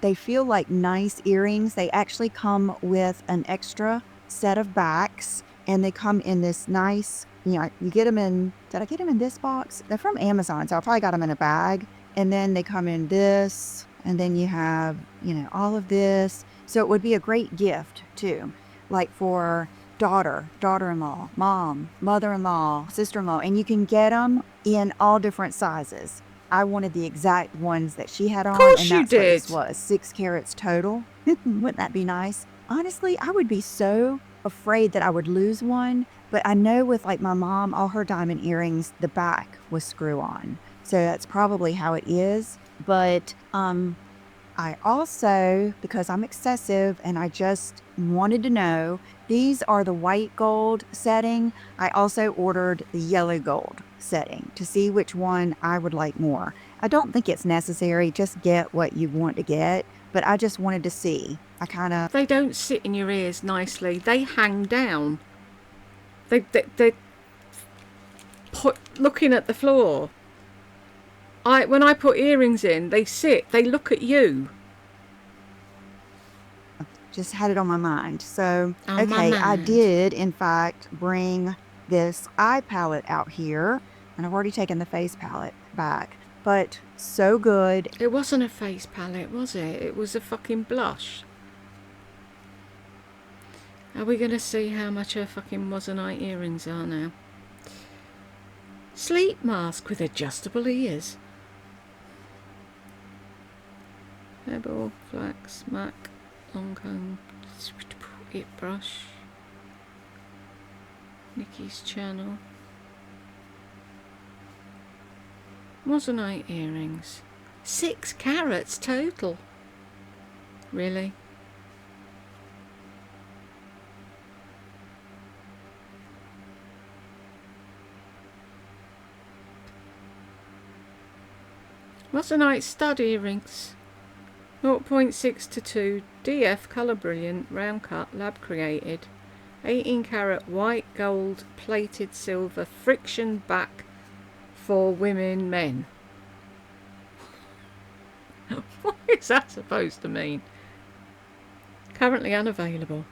They feel like nice earrings. They actually come with an extra set of backs, and they come in this nice, you know, you get them in, did I get them in this box? They're from Amazon, so I probably got them in a bag. And then they come in this, and then you have, you know, all of this. So it would be a great gift too, like for daughter, daughter-in-law, mom, mother-in-law, sister-in-law, and you can get them in all different sizes. I wanted the exact ones that she had on,
course
and
you
that's what this
did.
was, 6 carats total. Wouldn't that be nice? Honestly, I would be so afraid that I would lose one, but I know with like my mom, all her diamond earrings, the back was screw on. So that's probably how it is. But I also, because I'm excessive and I just wanted to know, these are the white gold setting. I also ordered the yellow gold setting to see which one I would like more. I don't think it's necessary. Just get what you want to get. But I just wanted to see. I kind of...
They don't sit in your ears nicely. They hang down. They're looking at the floor. When I put earrings in, they sit. They look at you.
just had it on my mind. So,
On my
okay, I
mind.
did, in fact, bring this eye palette out here. And I've already taken the face palette back. But so good.
It wasn't a face palette, was it? It was a fucking blush. Are we going to see how much her fucking moissanite earrings are now? Sleep mask with adjustable ears. Hairball, flax, mac, long comb, it brush. Nikki's channel. Moissanite earrings. 6 carats total. Really? Moissanite stud earrings. 0.6 to 2 DF colour brilliant round cut lab created 18 carat white gold plated silver friction back for women men. What is that supposed to mean? Currently unavailable.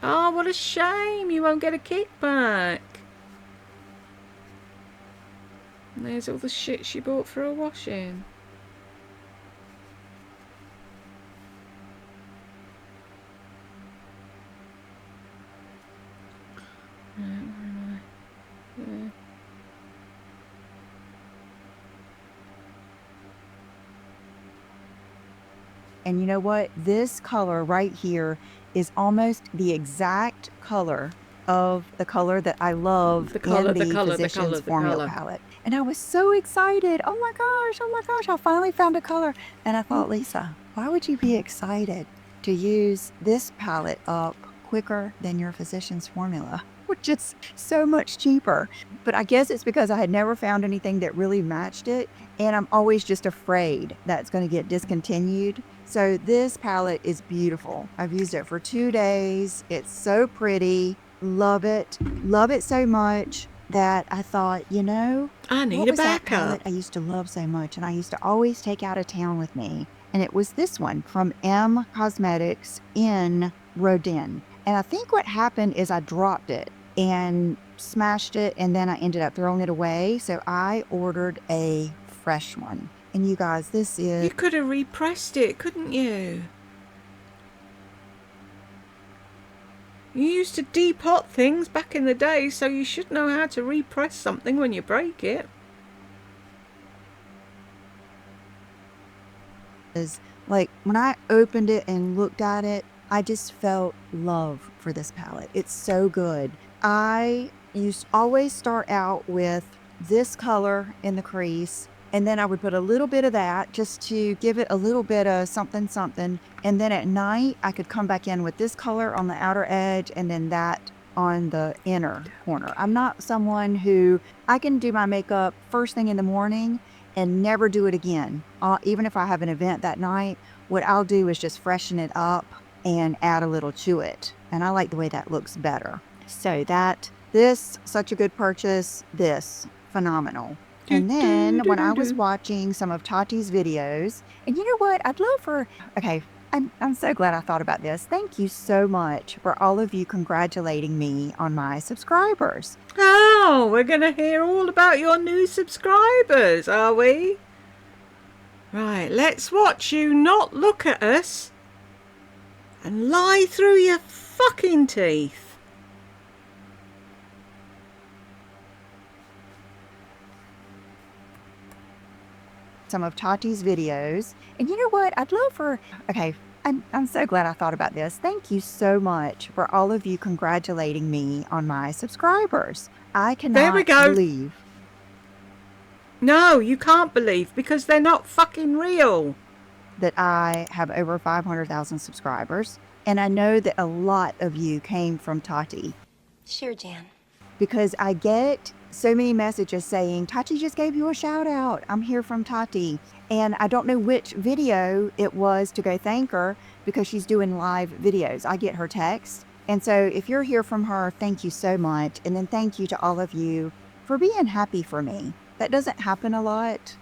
Oh, what a shame, you won't get a kickback. And there's all the shit she bought for her washing. Where am I? There.
And you know what? This color right here is almost the exact color of the color that I love in the Physicians Formula palette. And I was so excited. Oh my gosh, I finally found a color. And I thought, Lisa, why would you be excited to use this palette up quicker than your Physicians Formula, which is so much cheaper? But I guess it's because I had never found anything that really matched it. And I'm always just afraid that's going to get discontinued. So this palette is beautiful. I've used it for 2 days. It's so pretty. Love it so much that I thought, you know,
I need
what
a
was that
backup.
palette I used to love so much and I used to always take out of town with me? And it was this one from M Cosmetics in Rodin. And I think what happened is I dropped it and smashed it, and then I ended up throwing it away. So I ordered a fresh one. And you guys, this is...
You could have repressed it, couldn't you? You used to depot things back in the day, so you should know how to repress something when you break it.
Like, when I opened it and looked at it, I just felt love for this palette. It's so good. I used to always start out with this color in the crease, and then I would put a little bit of that just to give it a little bit of something. And then at night, I could come back in with this color on the outer edge and then that on the inner corner. I'm not someone who, I can do my makeup first thing in the morning and never do it again. Even if I have an event that night, what I'll do is just freshen it up and add a little to it. And I like the way that looks better. So this, such a good purchase. This, phenomenal. And then when I was watching some of Tati's videos, and you know what? I'd love for, okay, I'm so glad I thought about this. Thank you so much for all of you congratulating me on my subscribers.
Oh, we're going to hear all about your new subscribers, are we? Right, let's watch you not look at us and lie through your fucking teeth.
Some of Tati's videos. And you know what? I'd love for, okay, I'm so glad I thought about this. Thank you so much for all of you congratulating me on my subscribers. I cannot believe.
No, you can't believe, because they're not fucking real.
That I have over 500,000 subscribers. And I know that a lot of you came from Tati.
Sure, Jan.
Because I get so many messages saying, Tati just gave you a shout out. I'm here from Tati. And I don't know which video it was to go thank her, because she's doing live videos. I get her text. And so if you're here from her, thank you so much. And then thank you to all of you for being happy for me. That doesn't happen a lot.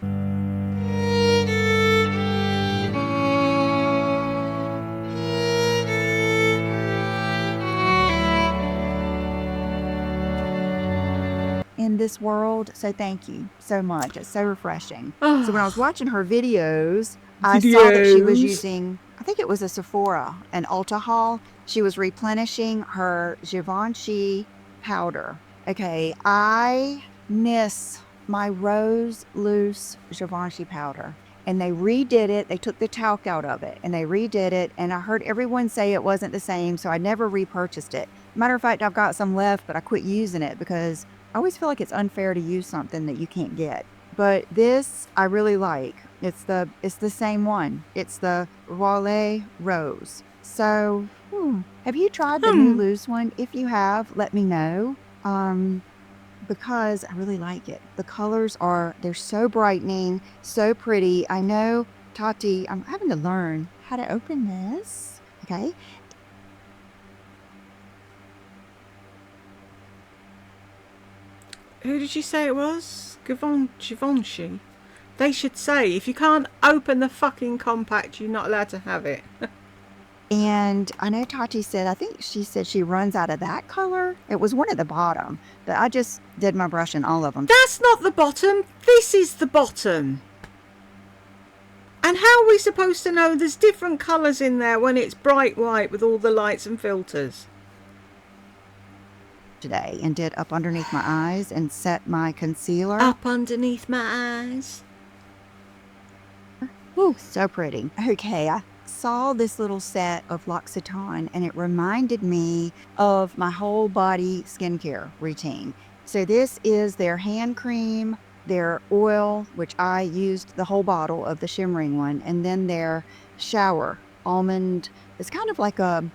In this world, so thank you so much. It's so refreshing. So when I was watching her videos, I saw that she was using, I think it was a Sephora, an Ulta haul. She was replenishing her Givenchy powder. Okay, I miss my Rose Loose Givenchy powder. And they redid it. They took the talc out of it and they redid it. And I heard everyone say it wasn't the same, so I never repurchased it. Matter of fact, I've got some left, but I quit using it because I always feel like it's unfair to use something that you can't get. But this I really like. It's the same one. It's the Rolle Rose. So, have you tried the new loose one? If you have, let me know. Because I really like it. The colors they're so brightening, so pretty. I know, Tati, I'm having to learn how to open this. Okay.
Who did you say it was? Givenchy. They should say, if you can't open the fucking compact, you're not allowed to have it.
And I know Tati said, I think she said she runs out of that color. It was one at the bottom, but I just did my brush in all of them.
That's not the bottom. This is the bottom. And how are we supposed to know there's different colours in there when it's bright white with all the lights and filters?
Today and did up underneath my eyes and set my concealer.
Up underneath my eyes.
Ooh, so pretty. Okay, I saw this little set of L'Occitane and it reminded me of my whole body skincare routine. So this is their hand cream, their oil, which I used the whole bottle of the shimmering one, and then their shower almond. It's kind of like a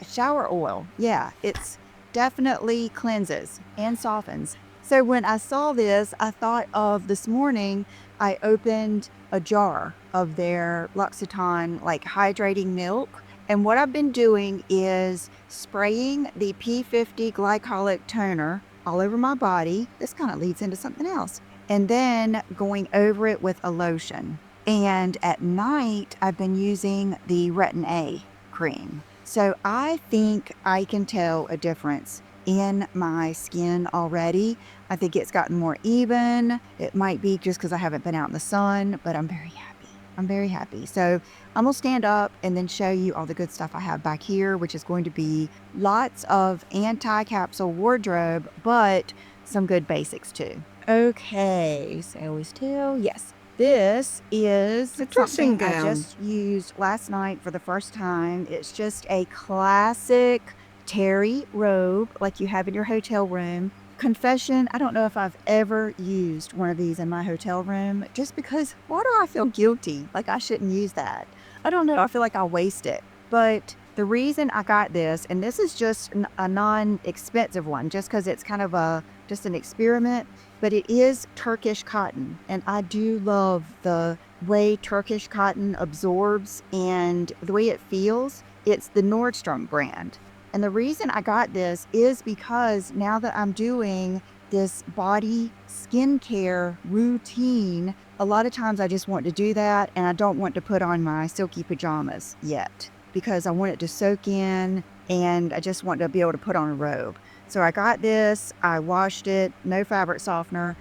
shower oil. Yeah, it's definitely cleanses and softens. So when I saw this, I thought of this morning, I opened a jar of their L'Occitane like hydrating milk. And what I've been doing is spraying the P50 glycolic toner all over my body. This kind of leads into something else. And then going over it with a lotion. And at night, I've been using the Retin A cream. So I think I can tell a difference in my skin already. I think it's gotten more even. It might be just because I haven't been out in the sun, but I'm very happy. I'm very happy. So I'm gonna stand up and then show you all the good stuff I have back here, which is going to be lots of anti-capsule wardrobe, but some good basics too. Okay, so still, yes. This is
A dressing
something I
gown.
just used last night for the first time. It's just a classic terry robe like you have in your hotel room. Confession, I don't know if I've ever used one of these in my hotel room just because why do I feel guilty? Like I shouldn't use that. I don't know. I feel like I'll waste it. But the reason I got this, and this is just a non-expensive one, just because it's kind of just an experiment, but it is Turkish cotton. And I do love the way Turkish cotton absorbs and the way it feels. It's the Nordstrom brand. And the reason I got this is because now that I'm doing this body skincare routine, a lot of times I just want to do that and I don't want to put on my silky pajamas yet because I want it to soak in and I just want to be able to put on a robe. So I got this, I washed it, no fabric softener.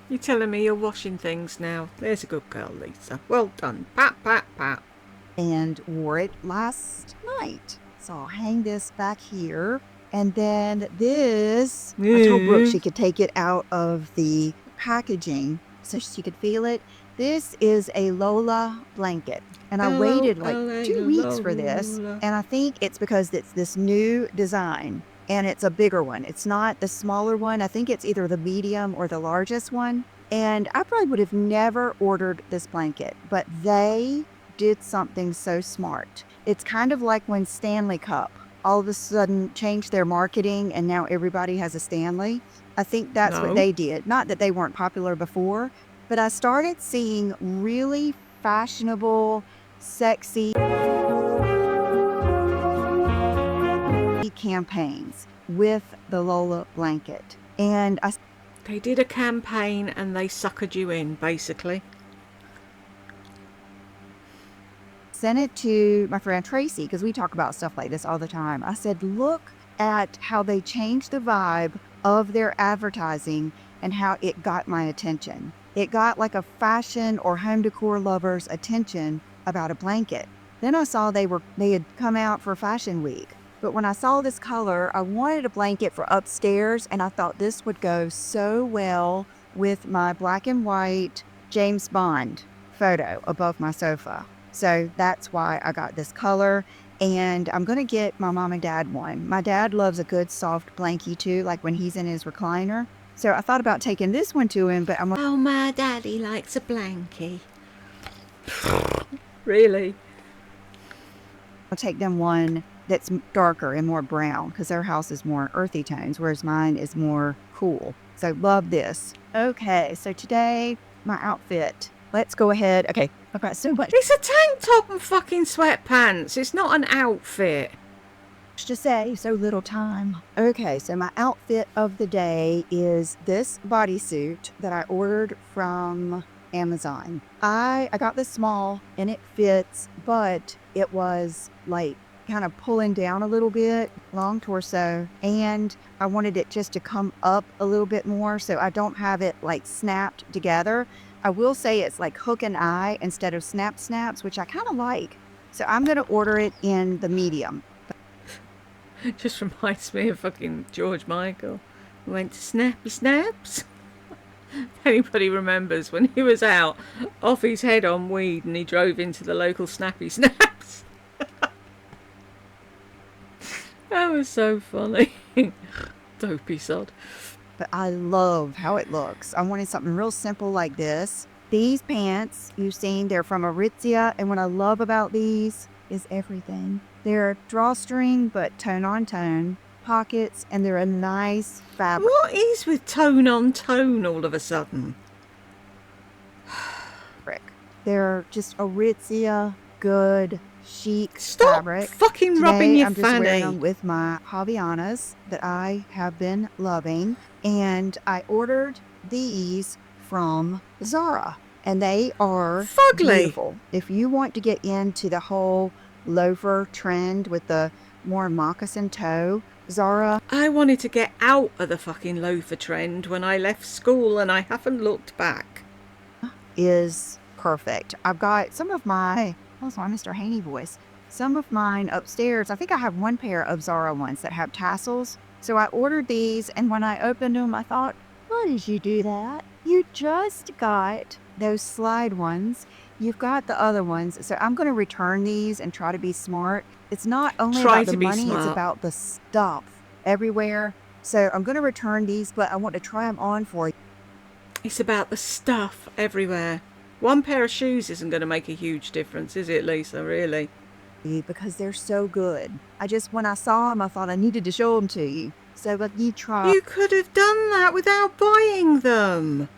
You're telling me you're washing things now. There's a good girl, Lisa. Well done. Pat, pat, pat.
And wore it last night. So I'll hang this back here. And then this, I told Brooke she could take it out of the packaging so she could feel it. This is a Lola blanket. And I waited like 2 weeks for this. And I think it's because it's this new design. And it's a bigger one. It's not the smaller one. I think it's either the medium or the largest one. And I probably would have never ordered this blanket. But they did something so smart. It's kind of like when Stanley Cup all of a sudden changed their marketing and now everybody has a Stanley. I think that's what they did. Not that they weren't popular before, but I started seeing really fashionable, sexy campaigns with the Lola blanket. And
They did a campaign and they suckered you in, basically.
sent it to my friend Tracy because we talk about stuff like this all the time. I said, look at how they changed the vibe of their advertising and how it got my attention. It got like a fashion or home decor lover's attention about a blanket. Then I saw they had come out for Fashion Week. But when I saw this color, I wanted a blanket for upstairs and I thought this would go so well with my black and white James Bond photo above my sofa. So that's why I got this color. And I'm going to get my mom and dad one. My dad loves a good soft blankie too, like when he's in his recliner. So I thought about taking this one to him, but
Oh, my daddy likes a blankie. Really?
I'll take them one that's darker and more brown because their house is more earthy tones, whereas mine is more cool. So love this. Okay, so today, my outfit. Let's go ahead. Okay, I've got so much
It's a tank top and fucking sweatpants. It's not an outfit.
to say, so little time. Okay, so my outfit of the day is this bodysuit that I ordered from Amazon. I got this small and it fits, but it was like kind of pulling down a little bit, long torso, and I wanted it just to come up a little bit more so I don't have it like snapped together. I will say it's like hook and eye instead of snaps, which I kind of like. So I'm going to order it in the medium.
Just reminds me of fucking George Michael. We went to Snappy Snaps. If anybody remembers when he was out off his head on weed and he drove into the local Snappy Snaps. That was so funny. Dopey sod.
But I love how it looks. I wanted something real simple like this. These pants you've seen, they're from Aritzia, and what I love about these is everything. They're drawstring, but tone on tone, pockets, and they're a nice fabric.
What is with tone on tone all of a sudden?
They're just Aritzia, good, chic
Stop
fabric.
fucking
Today,
rubbing your
I'm just wearing
fanny.
them with my Havaianas that I have been loving, and I ordered these from Zara, and they are
Fugly.
beautiful. If you want to get into the whole loafer trend with the more moccasin toe, Zara
I wanted to get out of the fucking loafer trend when I left school and I haven't looked back.
is perfect. I've got some of my, what's my Mr. Haney voice? Some of mine upstairs. I think I have one pair of Zara ones that have tassels. So I ordered these, and when I opened them, I thought, why did you do that? You just got those slide ones. You've got the other ones. So I'm going to return these and try to be smart. It's not only
Try
about
to
the
be
money, it's
smart.
about the stuff everywhere. So I'm going to return these, but I want to try them on for you.
It's about the stuff everywhere. One pair of shoes isn't going to make a huge difference, is it, Lisa, really?
Because they're so good. When I saw them, I thought I needed to show them to you. So let you try
You could have done that without buying them.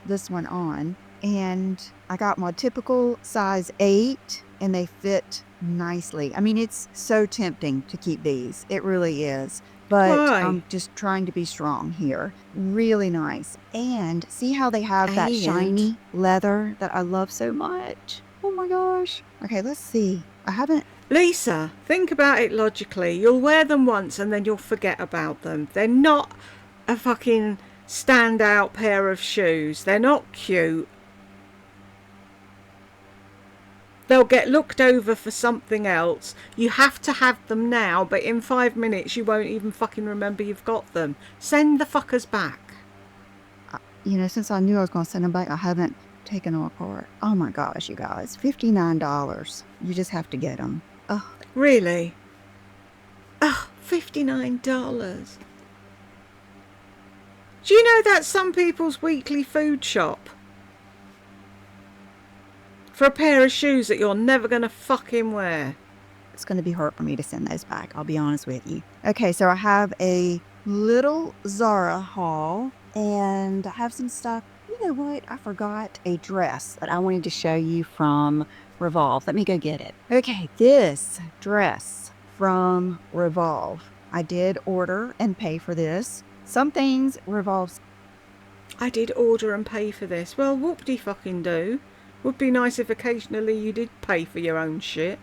this one on. And I got my typical size 8, and they fit nicely. I mean, it's so tempting to keep these. It really is. But
Why?
I'm just trying to be strong here. Really nice. And see how they have that
And?
shiny leather that I love so much? Oh my gosh. Okay, let's see. I haven't.
Lisa, think about it logically. You'll wear them once and then you'll forget about them. They're not a fucking standout pair of shoes. They're not cute. They'll get looked over for something else. You have to have them now, but in 5 minutes you won't even fucking remember you've got them. Send the fuckers back.
Since I knew I was going to send them back, I haven't taken them apart. Oh my gosh, you guys. $59. You just have to get them. Oh,
Really? Oh, $59. Do you know that's some people's weekly food shop? For a pair of shoes that you're never going to fucking wear.
it's going to be hard for me to send those back. I'll be honest with you. Okay, so I have a little Zara haul, and I have some stuff. You know what? I forgot a dress that I wanted to show you from Revolve. Let me go get it. Okay, this dress from Revolve. I did order and pay for this. Some things Revolve
I did order and pay for this. Well, whoop-de-fucking-do. Would be nice if occasionally you did pay for your own shit.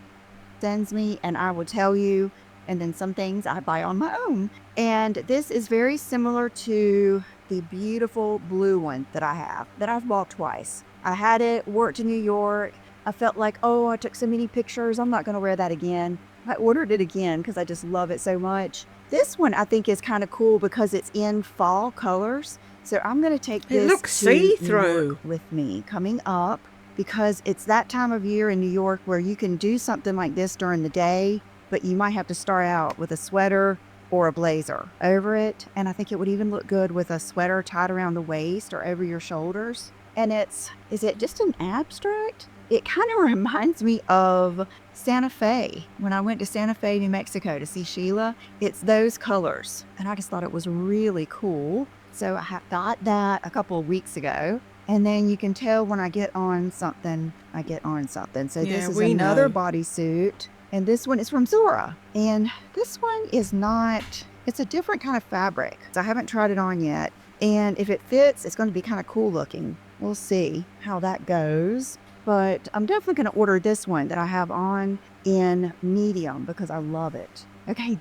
sends me, and I will tell you. And then some things I buy on my own. And this is very similar to the beautiful blue one that I have, that I've bought twice. I had it, worked in New York. I felt like, oh, I took so many pictures. I'm not going to wear that again. I ordered it again because I just love it so much. This one I think is kind of cool because it's in fall colors. So I'm going to take this
looks
to New York
see-through.
with me coming up, because it's that time of year in New York where you can do something like this during the day, but you might have to start out with a sweater or a blazer over it. And I think it would even look good with a sweater tied around the waist or over your shoulders. And is it just an abstract? It kind of reminds me of Santa Fe. When I went to Santa Fe, New Mexico to see Sheila, it's those colors. And I just thought it was really cool. So I got that a couple of weeks ago. And then you can tell when I get on something, I get on something. So
Yeah,
this is
we
another
know.
bodysuit. And this one is from Zara. And this one is not, it's a different kind of fabric. So I haven't tried it on yet. And if it fits, it's going to be kind of cool looking. we'll see how that goes. But I'm definitely going to order this one that I have on in medium because I love it. Okay,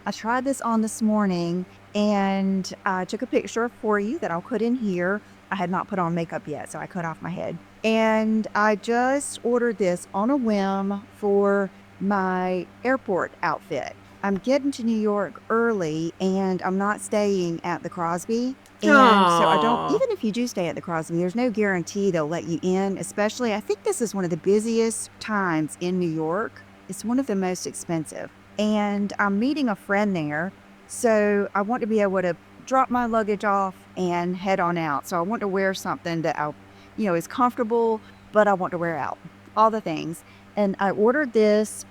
I tried this on this morning and I took a picture for you that I'll put in here. I had not put on makeup yet, so I cut off my head. And I just ordered this on a whim for my airport outfit. I'm getting to New York early and I'm not staying at the Crosby. And so I don't,
Aww.
even if you do stay at the Crosby, there's no guarantee they'll let you in, especially, I think this is one of the busiest times in New York. It's one of the most expensive. And I'm meeting a friend there. So I want to be able to drop my luggage off and head on out. So I want to wear something that is comfortable, but I want to wear out. All the things. And I ordered this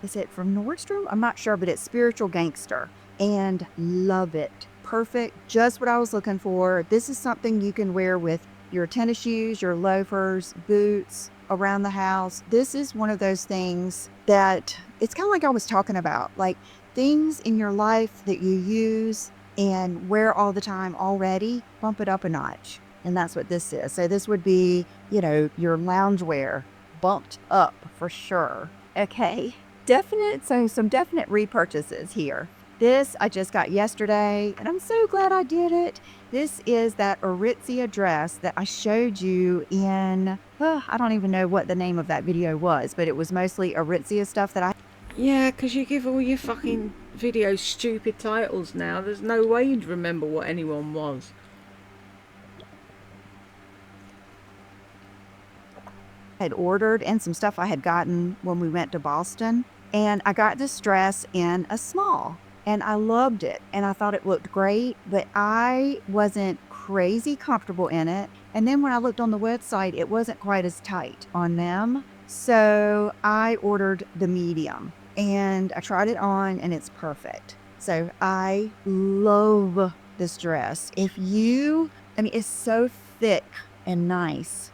is it from Nordstrom? I'm not sure, but it's Spiritual Gangster. And love it. Perfect. Just what I was looking for. This is something you can wear with your tennis shoes, your loafers, boots, around the house. This is one of those things that it's kind of like I was talking about, like things in your life that you use and wear all the time already, bump it up a notch. And that's what this is. So this would be, your loungewear bumped up for sure. Okay. Some definite repurchases here. This I just got yesterday, and I'm so glad I did it. This is that Aritzia dress that I showed you in, I don't even know what the name of that video was, but it was mostly Aritzia stuff that I
Yeah, 'cause you give all your fucking videos stupid titles now. There's no way you'd remember what anyone was.
had ordered and some stuff I had gotten when we went to Boston. And I got this dress in a small and I loved it and I thought it looked great, but I wasn't crazy comfortable in it. And then when I looked on the website, it wasn't quite as tight on them. So I ordered the medium and I tried it on and it's perfect. So I love this dress. It's so thick and nice.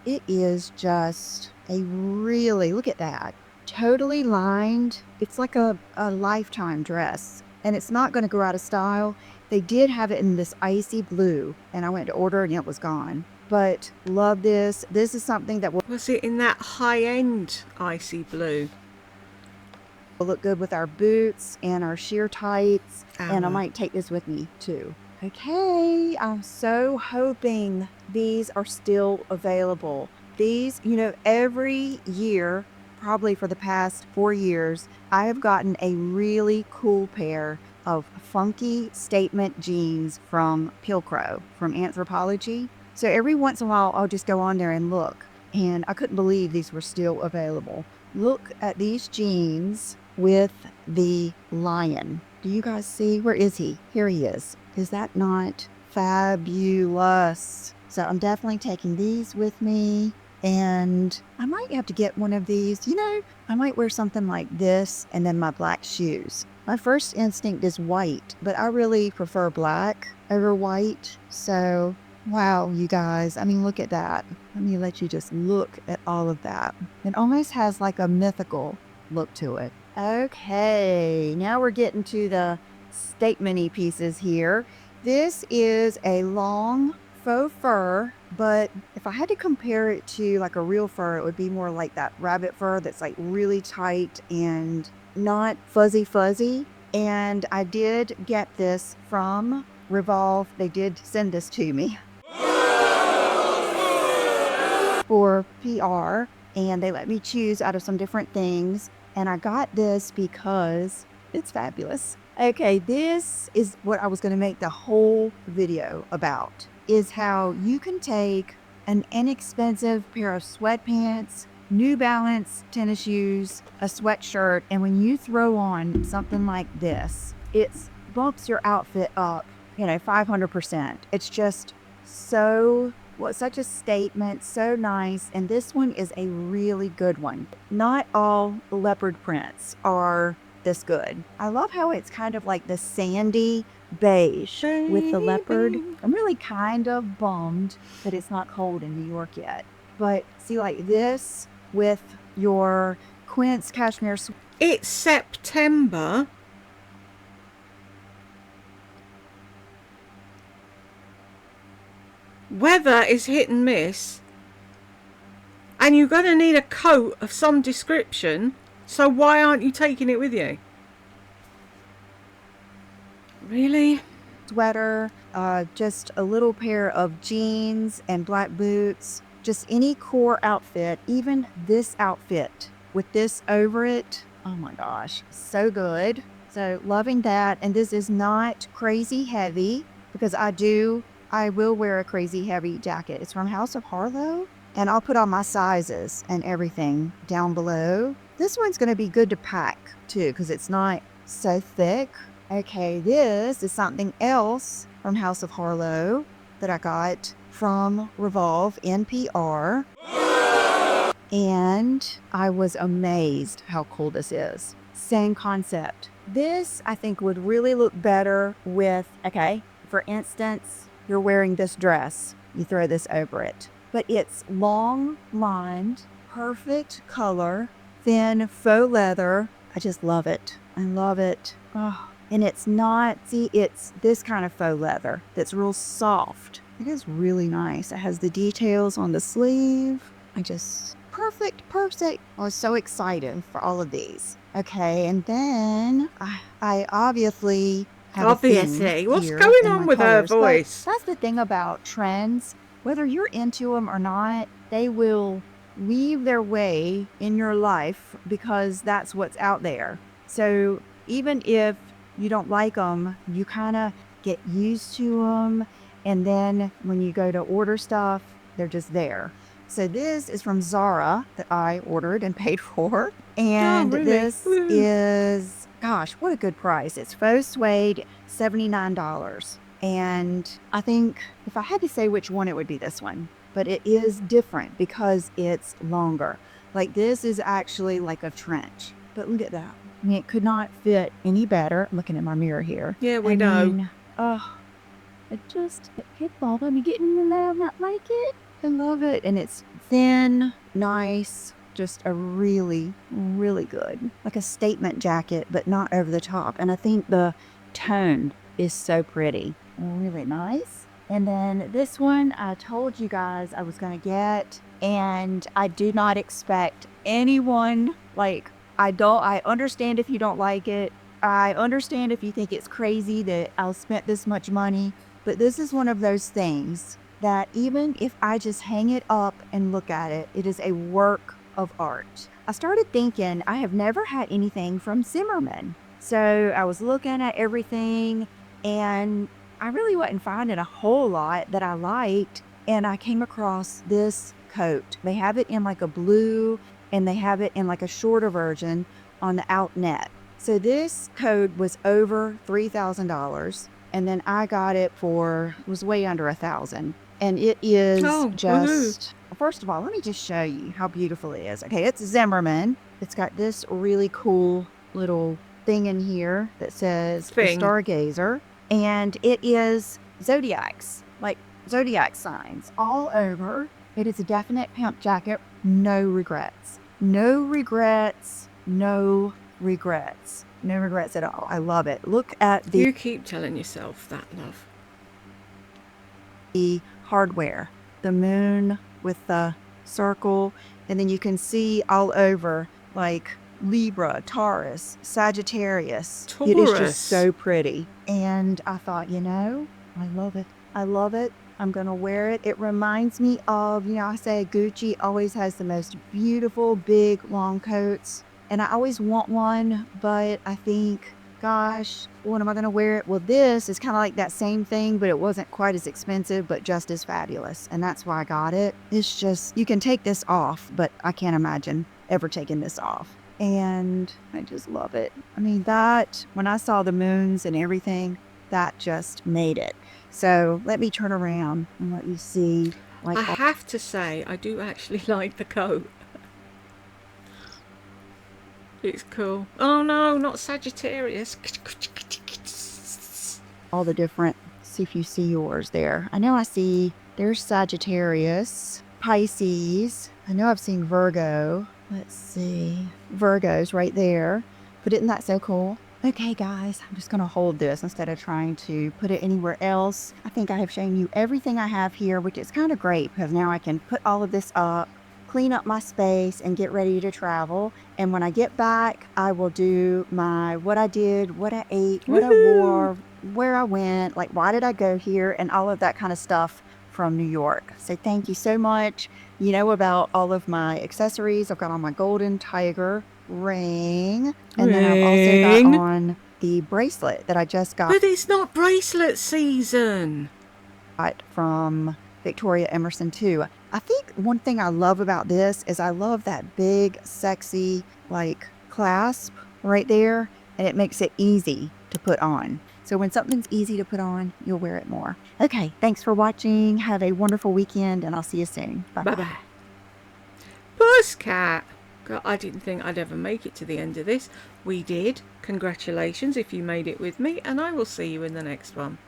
It is just look at that. Totally lined. It's like a lifetime dress. And it's not going to go out of style. They did have it in this icy blue. And I went to order and it was gone. But love this. This is something that will
Was it in that high-end icy blue?
look good with our boots and our sheer tights. And I
Ow.
might take this with me too. Okay, I'm so hoping these are still available. These, every year, probably for the past 4 years, I have gotten a really cool pair of funky statement jeans from Pilcrow, from Anthropologie. So every once in a while, I'll just go on there and look. And I couldn't believe these were still available. Look at these jeans with the lion. Do you guys see? Where is he? Here he is. Is that not fabulous? So I'm definitely taking these with me. And I might have to get one of these. I might wear something like this and then my black shoes. My first instinct is white, but I really prefer black over white. So, wow, you guys. Look at that. Let me let you just look at all of that. It almost has like a mythical look to it. Okay, now we're getting to the statement-y pieces here. This is a long faux fur, but if I had to compare it to like a real fur, it would be more like that rabbit fur that's like really tight and not fuzzy. And I did get this from Revolve. They did send this to me for PR, and they let me choose out of some different things. And I got this because it's fabulous. Okay, this is what I was going to make the whole video about, is how you can take an inexpensive pair of sweatpants, New Balance tennis shoes, a sweatshirt, and when you throw on something like this, it bumps your outfit up, 500%. It's just such a statement, so nice. And this one is a really good one. Not all leopard prints are this good. I love how it's kind of like the sandy beige with the leopard. I'm really kind of bummed that it's not cold in New York yet. But see, like this with your Quince cashmere.
It's September. weather is hit and miss, and you're going to need a coat of some description, so why aren't you taking it with you? Really?
Sweater, just a little pair of jeans and black boots, just any core outfit, even this outfit with this over it. Oh my gosh, so good. So loving that. And this is not crazy heavy because I will wear a crazy heavy jacket. It's from House of Harlow, and I'll put on my sizes and everything down below. This one's going to be good to pack too because it's not so thick. Okay, this is something else from House of Harlow that I got from Revolve NPR. And I was amazed how cool this is. Same concept. This, I think, would really look better with, okay, for instance, you're wearing this dress. You throw this over it. But it's long lined, perfect color, thin faux leather. I just love it. I love it. Oh. And it's not, see, it's this kind of faux leather that's real soft. It is really nice. It has the details on the sleeve. Perfect. I was so excited for all of these. Okay, and then I obviously have a theme
What's
here
going
in
on
my
with her
colors. But
voice?
that's the thing about trends. Whether you're into them or not, they will weave their way in your life because that's what's out there. So even if you don't like them, you kind of get used to them. And then when you go to order stuff, they're just there. So this is from Zara that I ordered and paid for. And
really?
this is, gosh, what a good price. It's faux suede, $79. And I think if I had to say which one, it would be this one. But it is different because it's longer. Like this is actually like a trench. But look at that. I mean, it could not fit any better. I'm looking at my mirror here.
Yeah, we know.
It can't bother me getting in there. I not like it. I love it. And it's thin, nice, just a really, really good, like a statement jacket, but not over the top. And I think the tone is so pretty. Really nice. And then this one, I told you guys I was going to get, and I do not expect anyone, like, I understand if you don't like it. I understand if you think it's crazy that I'll spend this much money, but this is one of those things that even if I just hang it up and look at it, it is a work of art. I started thinking I have never had anything from Zimmerman. So I was looking at everything and I really wasn't finding a whole lot that I liked. And I came across this coat. They have it in like a blue and they have it in like a shorter version on the Outnet. So this coat was over $3,000. And then I got it was way under $1,000. And it is first of all, let me just show you how beautiful it is. Okay, it's Zimmerman. It's got this really cool little thing in here that says the Stargazer. And it is zodiacs, like zodiac signs all over. It is a definite pimp jacket. No regrets. No regrets. No regrets. No regrets at all. I love it. Look at the...
You keep telling yourself that, love.
The hardware. The moon with the circle. And then you can see all over like Libra, Taurus, Sagittarius. It is just so pretty. And I thought, I love it. I love it. I'm going to wear it. It reminds me of, I say Gucci always has the most beautiful, big, long coats. And I always want one, but I think, gosh, when am I going to wear it? Well, this is kind of like that same thing, but it wasn't quite as expensive, but just as fabulous. And that's why I got it. It's just, you can take this off, but I can't imagine ever taking this off. And I just love it. I mean, when I saw the moons and everything, that just made it. So let me turn around and let you see.
I have to say, I do actually like the coat. It's cool. Oh no, not Sagittarius.
All the different, see if you see yours there. I know I see, there's Sagittarius, Pisces. I know I've seen Virgo. Let's see. Virgo's right there. But isn't that so cool? Okay, guys, I'm just going to hold this instead of trying to put it anywhere else. I think I have shown you everything I have here, which is kind of great because now I can put all of this up, clean up my space, and get ready to travel. And when I get back, I will do my what I did, what I ate, what I
Woohoo!
wore, where I went, like why did I go here, and all of that kind of stuff from New York. So thank you so much. You know about all of my accessories. I've got on my golden tiger ring. And then I've also got
Ring.
on the bracelet that I just got
But it's not bracelet season.
from Victoria Emerson too. I think one thing I love about this is I love that big, sexy, like clasp right there, and it makes it easy to put on. So when something's easy to put on, you'll wear it more. Okay, thanks for watching. Have a wonderful weekend, and I'll see you soon. Bye-bye.
Bye-bye. Pusscat. God, I didn't think I'd ever make it to the end of this. We did. Congratulations if you made it with me, and I will see you in the next one.